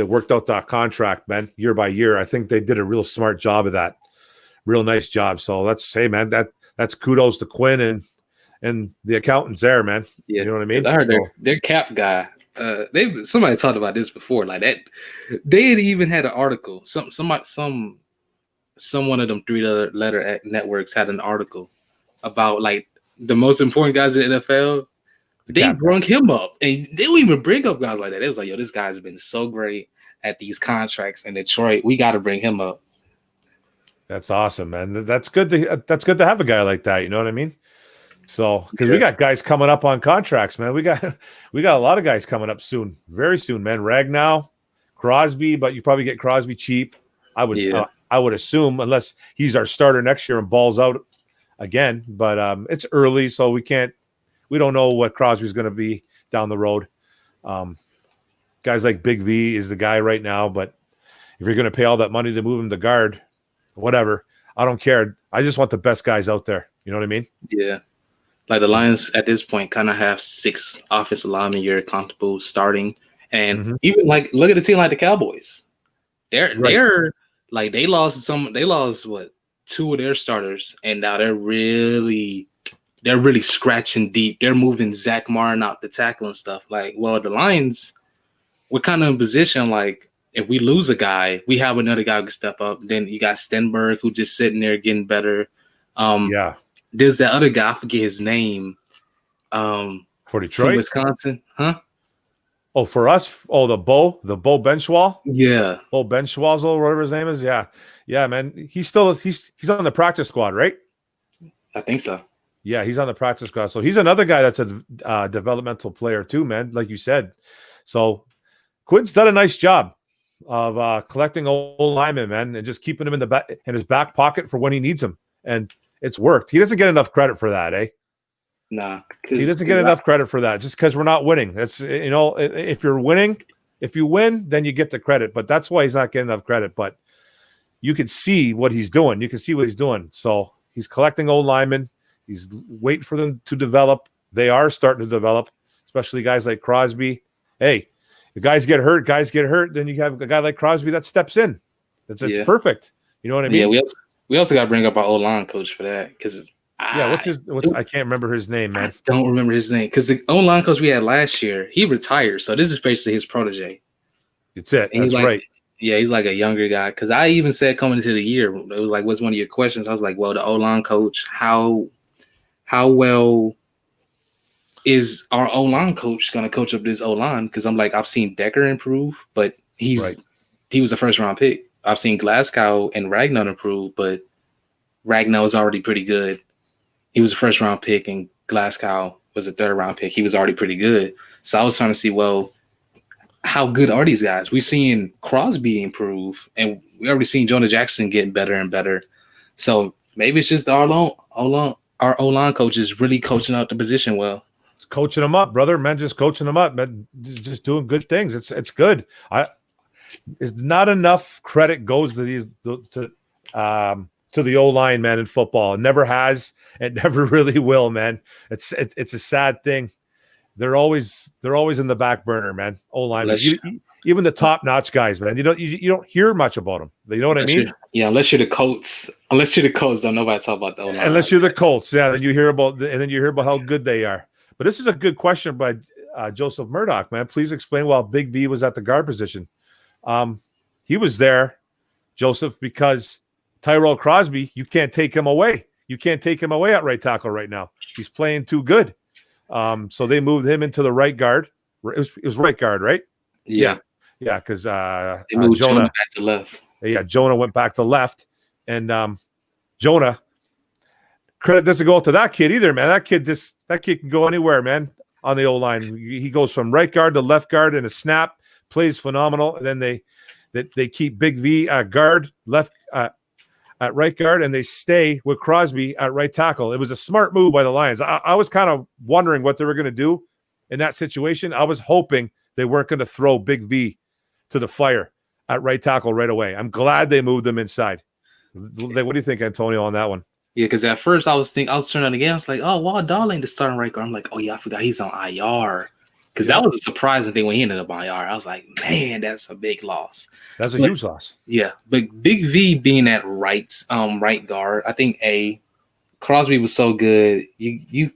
worked out that contract, man, year by year, I think they did a real smart job of that. Real nice job. So man, that's kudos to Quinn and the accountants there, man. Yeah. You know what I mean? I heard their cap guy. Somebody talked about this before, like that. They had even had an article. Some one of them 3-letter networks had an article about like the most important guys in the NFL. They brung him up, and they don't even bring up guys like that. It was like, yo, this guy's been so great at these contracts in Detroit. We got to bring him up. That's awesome, man. That's good to have a guy like that. You know what I mean? So, because we got guys coming up on contracts, man. We got a lot of guys coming up soon, very soon, man. Ragnow, Crosby, but you probably get Crosby cheap. I would assume, unless he's our starter next year and balls out again. But it's early, so we don't know what Crosby's going to be down the road. Guys like Big V is the guy right now, but if you're going to pay all that money to move him to guard, whatever, I don't care. I just want the best guys out there. You know what I mean? Yeah. Like the Lions at this point kind of have 6 offensive linemen you're comfortable starting. And even like, look at a team like the Cowboys. They're like, they lost 2 of their starters, and now they're they're really scratching deep. They're moving Zach Martin out the tackle and stuff. Like, well, the Lions, we're kind of in position like if we lose a guy, we have another guy who can step up. Then you got Stenberg who just sitting there getting better. There's that other guy, I forget his name. For Detroit, from Wisconsin, huh? Oh, for us, the Bo Benchwall, yeah, Bo Benchwazzle, whatever his name is, yeah, man. He's on the practice squad, right? I think so. Yeah, he's on the practice squad, so he's another guy that's a developmental player too, man. Like you said, so Quinn's done a nice job of collecting old linemen, man, and just keeping him in his back pocket for when he needs them, and it's worked. He doesn't get enough credit for that, eh? Nah, he doesn't get enough credit for that just because we're not winning. That's, if you're winning, if you win, then you get the credit. But that's why he's not getting enough credit. But you can see what he's doing. So he's collecting old linemen. He's waiting for them to develop. They are starting to develop, especially guys like Crosby. Hey, if guys get hurt. Then you have a guy like Crosby that steps in. It's perfect. You know what I mean? Yeah, we also got to bring up our old line coach for that because. Yeah, I can't remember his name, man. I don't remember his name because the O-line coach we had last year, he retired. So this is basically his protege. It's it. That's right. Yeah, he's like a younger guy. Because I even said coming into the year, it was like, what's one of your questions? I was like, well, the O-line coach, how well is our O-line coach going to coach up this O-line? Because I'm like, I've seen Decker improve, but he was a first-round pick. I've seen Glasgow and Ragnar improve, but Ragnar was already pretty good. He was a first-round pick, and Glasgow was a third-round pick. He was already pretty good. So I was trying to see, well, how good are these guys? We've seen Crosby improve, and we already seen Jonah Jackson getting better and better. So maybe it's just our O-line coach is really coaching out the position well. It's coaching them up, brother. Man, just coaching them up. Man, just doing good things. It's good. It's not enough credit goes to these to the O-line, man, in football. It never has. It never really will, man. It's a sad thing. They're always in the back burner, man. O-line, even the top-notch guys, man. You don't hear much about them. You know what I mean? Unless you're the Colts. Don't nobody talk about the O-line. Unless you're the Colts, yeah. Then you hear about how good they are. But this is a good question by Joseph Murdoch, man. Please explain why Big V was at the guard position. He was there, Joseph, because Tyrell Crosby, you can't take him away. You can't take him away at right tackle right now. He's playing too good. So they moved him into the right guard. It was right guard, right? Yeah. Yeah, because they moved Jonah back to left. Yeah, Jonah went back to left. And Jonah, credit doesn't go out to that kid either, man. That kid can go anywhere, man, on the O-line. He goes from right guard to left guard in a snap, plays phenomenal. And then they keep Big V at guard, left at right guard, and they stay with Crosby at right tackle. It was a smart move by the Lions. I was kind of wondering what they were going to do in that situation. I was hoping they weren't going to throw Big V to the fire at right tackle right away. I'm glad they moved him inside. What do you think, Antonio, on that one? Yeah, because at first I was turning again. I was like, oh, Wall Darling, the starting right guard. I'm like, oh yeah, I forgot he's on IR. Because that was a surprising thing when he ended up on IR. I was like, man, that's a big loss. That's a huge loss. Yeah, but Big V being at right guard, I think Crosby was so good. You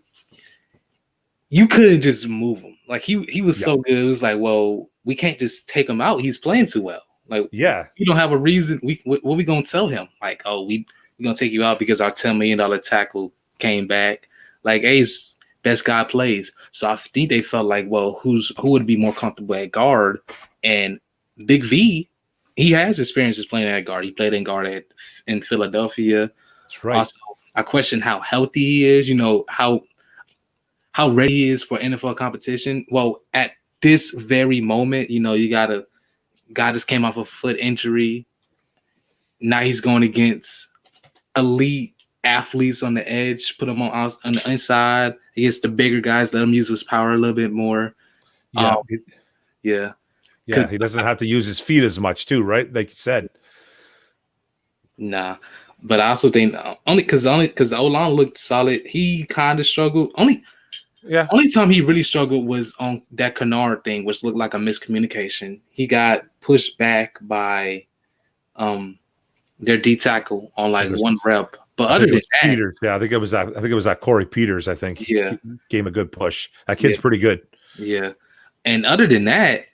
couldn't just move him. Like he was so good. It was like, well, we can't just take him out. He's playing too well. Like, we don't have a reason. What we gonna tell him? Like, oh, we're gonna take you out because our $10 million tackle came back. Like, Ace. Best guy plays. So I think they felt like, well, who would be more comfortable at guard? And Big V, he has experiences playing at guard. He played in guard in Philadelphia. That's right. Also, I question how healthy he is, how ready he is for NFL competition. Well, at this very moment, you got a guy just came off a foot injury. Now he's going against elite athletes on the edge, put him on the inside against the bigger guys, let him use his power a little bit more. He doesn't have to use his feet as much too, right? Like you said. Nah, but I also think only because the O-line looked solid, he kind of struggled. Only time he really struggled was on that Kennard thing, which looked like a miscommunication. He got pushed back by their D tackle on like one rep. But other than that, Peters, I think it was that Corey Peters. I think yeah, gave him a good push. That kid's pretty good. Yeah, and other than that,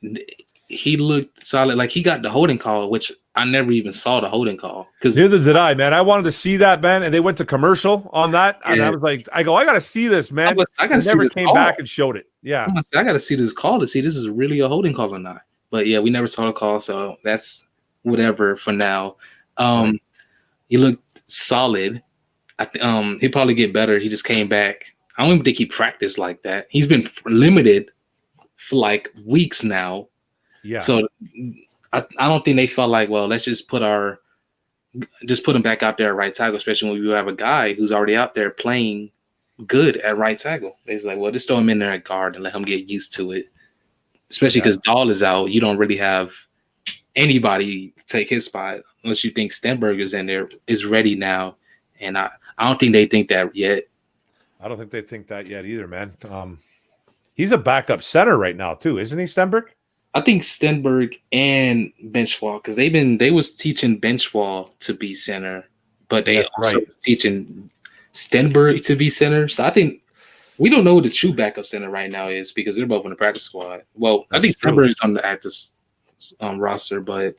he looked solid. Like he got the holding call, which I never even saw the holding call. Because neither did I, man. I wanted to see that, man, and they went to commercial on that, and I was like, I got to see this, man. I got to never came back and showed it. Yeah, I got to see this call to see this is really a holding call or not. But yeah, we never saw the call, so that's whatever for now. He looked solid. He'll probably get better. He just came back. I don't even think he practiced like that. He's been limited for like weeks now. Yeah. So I don't think they felt like, well, let's just put him back out there at right tackle, especially when you have a guy who's already out there playing good at right tackle. It's like, well, just throw him in there at guard and let him get used to it. Especially because Dahl is out. You don't really have anybody take his spot unless you think Stenberg is ready now. And I don't think they think that yet. I don't think they think that yet either, man. He's a backup center right now too, isn't he, Stenberg? I think Stenberg and Benchwall, because they was teaching Benchwall to be center, but they also teaching Stenberg to be center. So I think we don't know who the true backup center right now is because they're both on the practice squad. Well, I think Stenberg is on the active roster, but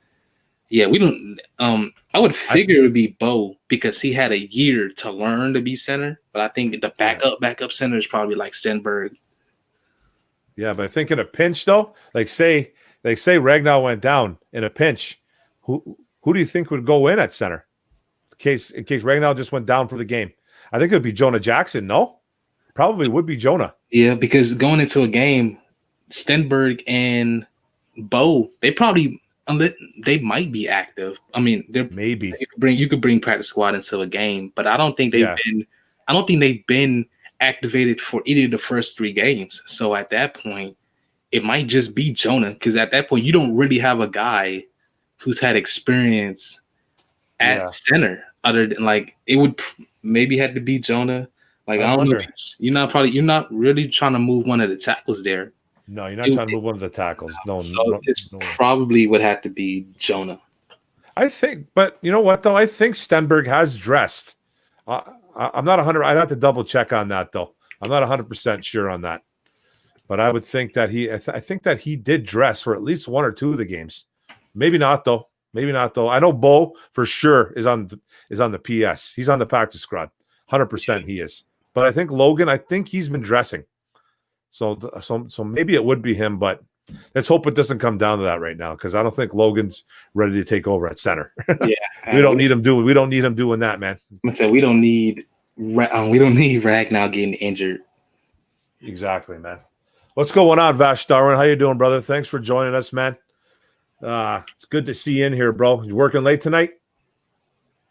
yeah, we don't. I would figure it would be Bo because he had a year to learn to be center, but I think the backup center is probably like Stenberg. Yeah, but I think in a pinch though, like say Ragnar went down in a pinch, who do you think would go in at center? In case Ragnar just went down for the game, I think it would be Jonah Jackson. No, probably would be Jonah. Yeah, because going into a game, Stenberg and Bo, they might be active. I mean, maybe you could bring practice squad into a game, but I don't think they've been activated for either of the first 3 games. So at that point, it might just be Jonah because at that point you don't really have a guy who's had experience at center other than like it would maybe had to be Jonah. Like I don't know. You're not really trying to move one of the tackles there. No, you're not trying to move one of the tackles. No, probably would have to be Jonah. I think, but you know what though? I think Stenberg has dressed. I'm not 100. I'd have to double check on that though. I'm not 100% sure on that. But I would think that I think that he did dress for at least 1 or 2 of the games. Maybe not though. I know Bo for sure is on the PS. He's on the practice squad. 100% he is. But I think Logan. I think he's been dressing. So maybe it would be him, but let's hope it doesn't come down to that right now because I don't think Logan's ready to take over at center. Yeah, we don't need him doing that, man. I said we don't need Ragnar getting injured. Exactly, man. What's going on, Vash Darwin? How you doing, brother? Thanks for joining us, man. It's good to see you in here, bro. You working late tonight?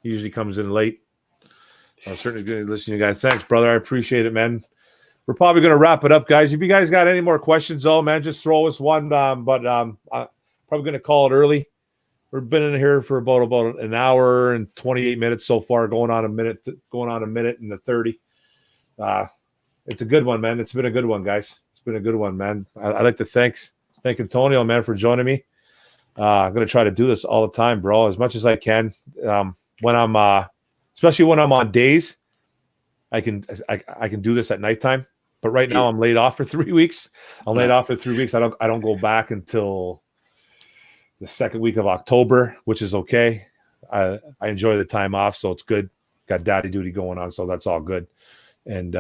He usually comes in late. I'm certainly going to listen to you guys. Thanks, brother. I appreciate it, man. We're probably going to wrap it up, guys. If you guys got any more questions, man, just throw us one. But I'm probably going to call it early. We've been in here for about an hour and 28 minutes so far, going on a minute and the 30. It's a good one, man. It's been a good one, guys. It's been a good one, man. I'd like to thank Antonio, man, for joining me. I'm going to try to do this all the time, bro, as much as I can. When I'm, especially when I'm on days, I can do this at nighttime. But right now I'm laid off for 3 weeks. I don't go back until the second week of October, which is okay. I enjoy the time off, so it's good. Got daddy duty going on, so that's all good. And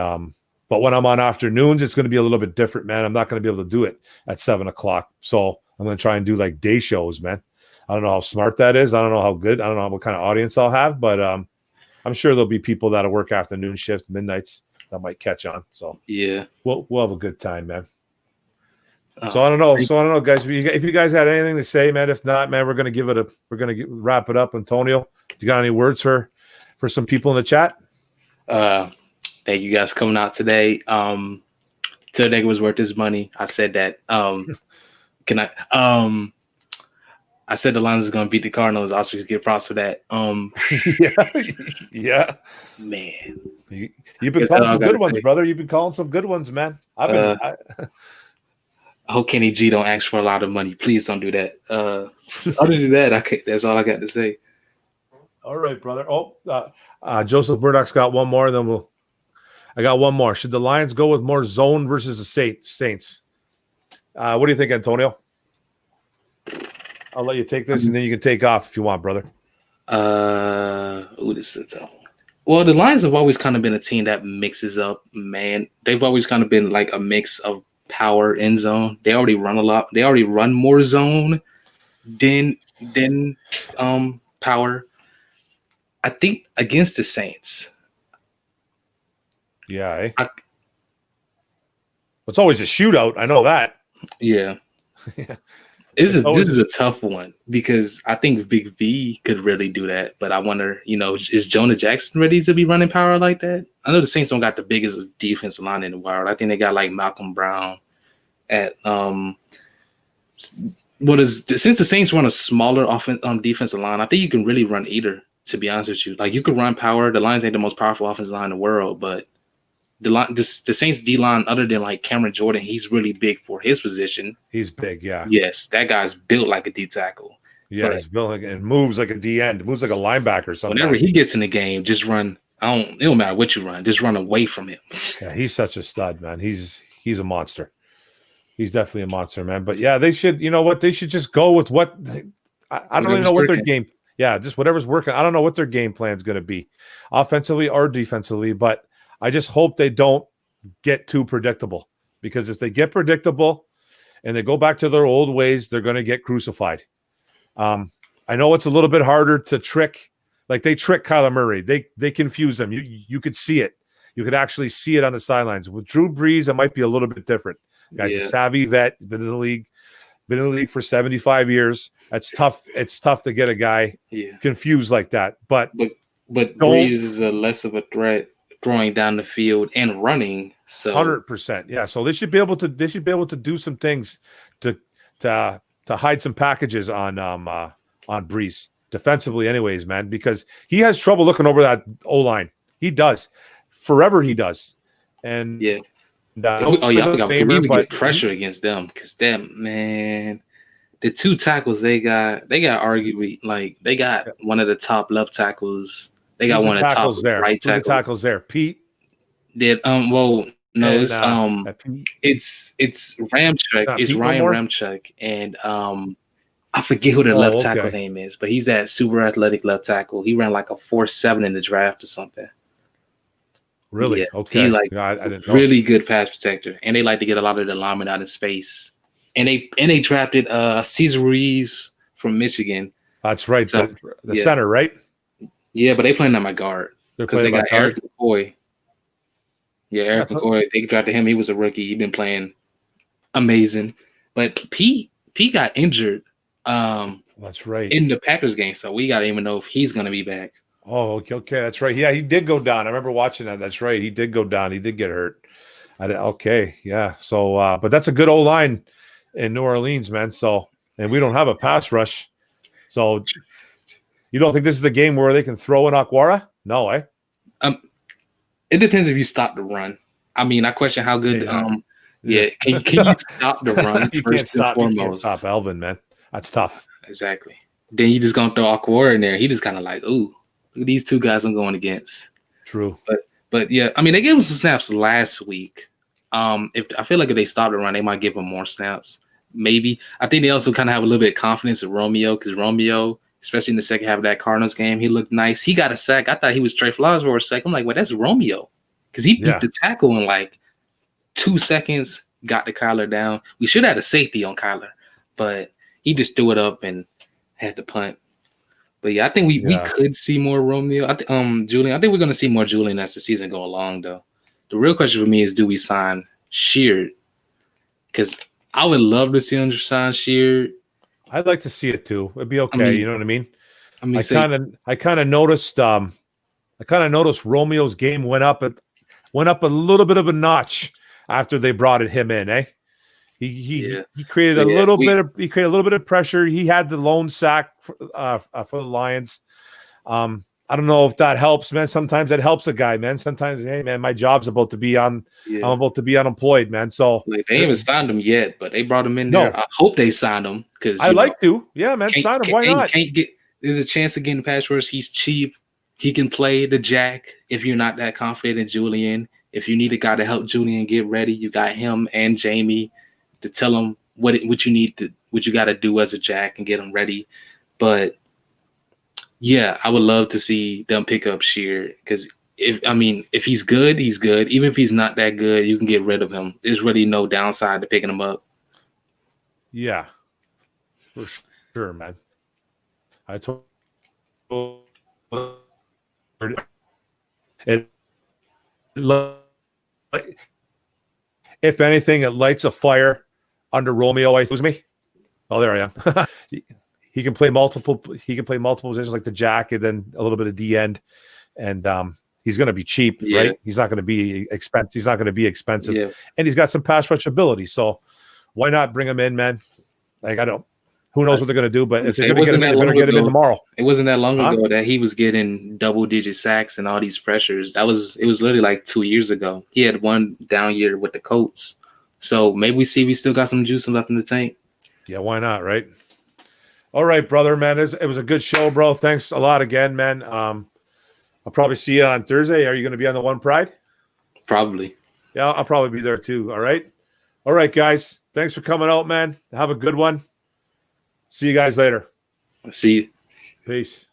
but when I'm on afternoons, it's going to be a little bit different, man. I'm not going to be able to do it at 7:00. So I'm going to try and do like day shows, man. I don't know how smart that is. I don't know how good. I don't know what kind of audience I'll have, but I'm sure there'll be people that'll work afternoon shift, midnights that might catch on. So yeah, we'll have a good time, man. So I don't know, guys. If you guys had anything to say, man. If not, man, we're gonna wrap it up. Antonio, you got any words for some people in the chat? Thank you guys coming out today. Today was worth his money. I said that. I said the Lions is going to beat the Cardinals. I also get props for that. Yeah, man. You've been calling some good ones, brother. You've been calling some good ones, man. I hope Kenny G don't ask for a lot of money. Please don't do that. Other than that, that's all I got to say. All right, brother. Oh, Joseph Burdock's got one more. Then I got one more. Should the Lions go with more zone versus the Saints? What do you think, Antonio? I'll let you take this, and then you can take off if you want, brother. This is a tough one. Well, the Lions have always kind of been a team that mixes up, man. They've always kind of been like a mix of power and zone. They already run a lot. They already run more zone than power. I think against the Saints. Yeah. It's always a shootout. I know that. Yeah. This is a tough one because I think Big V could really do that. But I wonder, is Jonah Jackson ready to be running power like that? I know the Saints don't got the biggest defensive line in the world. I think they got like Malcolm Brown at since the Saints run a smaller defensive line, I think you can really run either, to be honest with you. Like you could run power. The Lions ain't the most powerful offensive line in the world, but the Saints D line, other than like Cameron Jordan, he's really big for his position. He's big, yeah. Yes, that guy's built like a D tackle. Yeah, he's built like, and moves like a D end, moves like a linebacker. Sometimes. Whenever he gets in the game, just run. It don't matter what you run, just run away from him. Yeah, he's such a stud, man. He's a monster. He's definitely a monster, man. But yeah, they should. You know what? They should just go with what. I don't even know what their game. Yeah, just whatever's working. I don't know what their game plan is going to be, offensively or defensively, but. I just hope they don't get too predictable, because if they get predictable and they go back to their old ways, they're going to get crucified. I know it's a little bit harder to trick. Like they trick Kyler Murray. They confuse him. You could see it. You could actually see it on the sidelines. With Drew Brees, it might be a little bit different. Guy's a savvy vet, been in the league for 75 years. That's tough. It's tough to get a guy confused like that. But Brees is a less of a threat throwing down the field and running. So 100%. Yeah. So they should be able to do some things to hide some packages on Brees defensively anyways, man, because he has trouble looking over that O-line. He does. Forever he does. And I forgot. We need to get pressure against them, because them, man, the two tackles they got arguably, like, they got one of the top left tackles. They got one of the top right tackles there. Pete did it's Ramchuk. It's Ryan Ramchuk, and I forget who the left tackle name is, but he's that super athletic left tackle. He ran like a 4.7 in the draft or something. Really? Yeah, okay. He like I didn't know. Really good pass protector, and they like to get a lot of the linemen out in space. And they drafted Cesar Ruiz from Michigan. That's right. So, the center, right? Yeah, but they playing on my guard because they got Eric McCoy. Yeah, Eric McCoy. They drafted him. He was a rookie. He's been playing amazing. But Pete got injured. That's right. In the Packers game, so we got to even know if he's going to be back. Oh, okay. That's right. Yeah, he did go down. I remember watching that. That's right. He did go down. He did get hurt. Yeah. So, but that's a good O-line in New Orleans, man. So, and we don't have a pass rush. So, you don't think this is the game where they can throw in Aquara? No, eh? It depends if you stop the run. I mean, I question how good. Can you stop the run first and foremost? You can't stop Elvin, man. That's tough. Exactly. Then you just gonna throw Aquara in there. He just kind of like, ooh, look at these two guys I'm going against. True. But yeah, I mean, they gave us some snaps last week. If I feel like if they stop the run, they might give them more snaps. Maybe. I think they also kind of have a little bit of confidence in Romeo, because Romeo, especially in the second half of that Cardinals game, he looked nice. He got a sack. I thought he was Trey Flowers for a second. I'm like, well, that's Romeo, because he beat the tackle in like 2 seconds, got the Kyler down. We should have had a safety on Kyler, but he just threw it up and had to punt. But yeah, I think we could see more Romeo. Julian, I think we're going to see more Julian as the season go along, though. The real question for me is, do we sign Sheard? Because I would love to see him sign Sheard. I'd like to see it too. It'd be okay. You know what I mean? I kind of noticed. I kind of noticed Romeo's game went up a little bit of a notch after they brought him in. Eh? He created a little bit of pressure. He had the lone sack for the Lions. I don't know if that helps, man. Sometimes it helps a guy, man. Sometimes, hey, man, my job's about to be on. I'm about to be unemployed, man. So like, they haven't signed him yet, but they brought him in there. I hope they signed him, because I like to. Yeah, man, sign him. Why not? Can't get there's a chance of getting pass rush. He's cheap. He can play the jack if you're not that confident in Julian. If you need a guy to help Julian get ready, you got him and Jamie to tell him what you got to do as a jack and get him ready. But yeah, I would love to see them pick up Sheer because if he's good, he's good. Even if he's not that good, you can get rid of him. There's really no downside to picking him up. Yeah, for sure, man. I told it. If anything, it lights a fire under Romeo. Excuse me. Oh, there I am. He can play multiple. He can play multiple positions like the jack, and then a little bit of D end, and he's going to be cheap, right? He's not going to be expensive. He's not going to be expensive, and he's got some pass rush ability. So why not bring him in, man? Like I don't. Who knows what they're going to do? But if they're going to get him, they better get him in tomorrow. It wasn't that long ago that he was getting double-digit sacks and all these pressures. It was literally like 2 years ago. He had one down year with the Colts. So maybe we still got some juice left in the tank. Yeah, why not, right? All right, brother, man. It was a good show, bro. Thanks a lot again, man. I'll probably see you on Thursday. Are you going to be on the One Pride? Probably. Yeah, I'll probably be there too. All right, guys. Thanks for coming out, man. Have a good one. See you guys later. See you. Peace.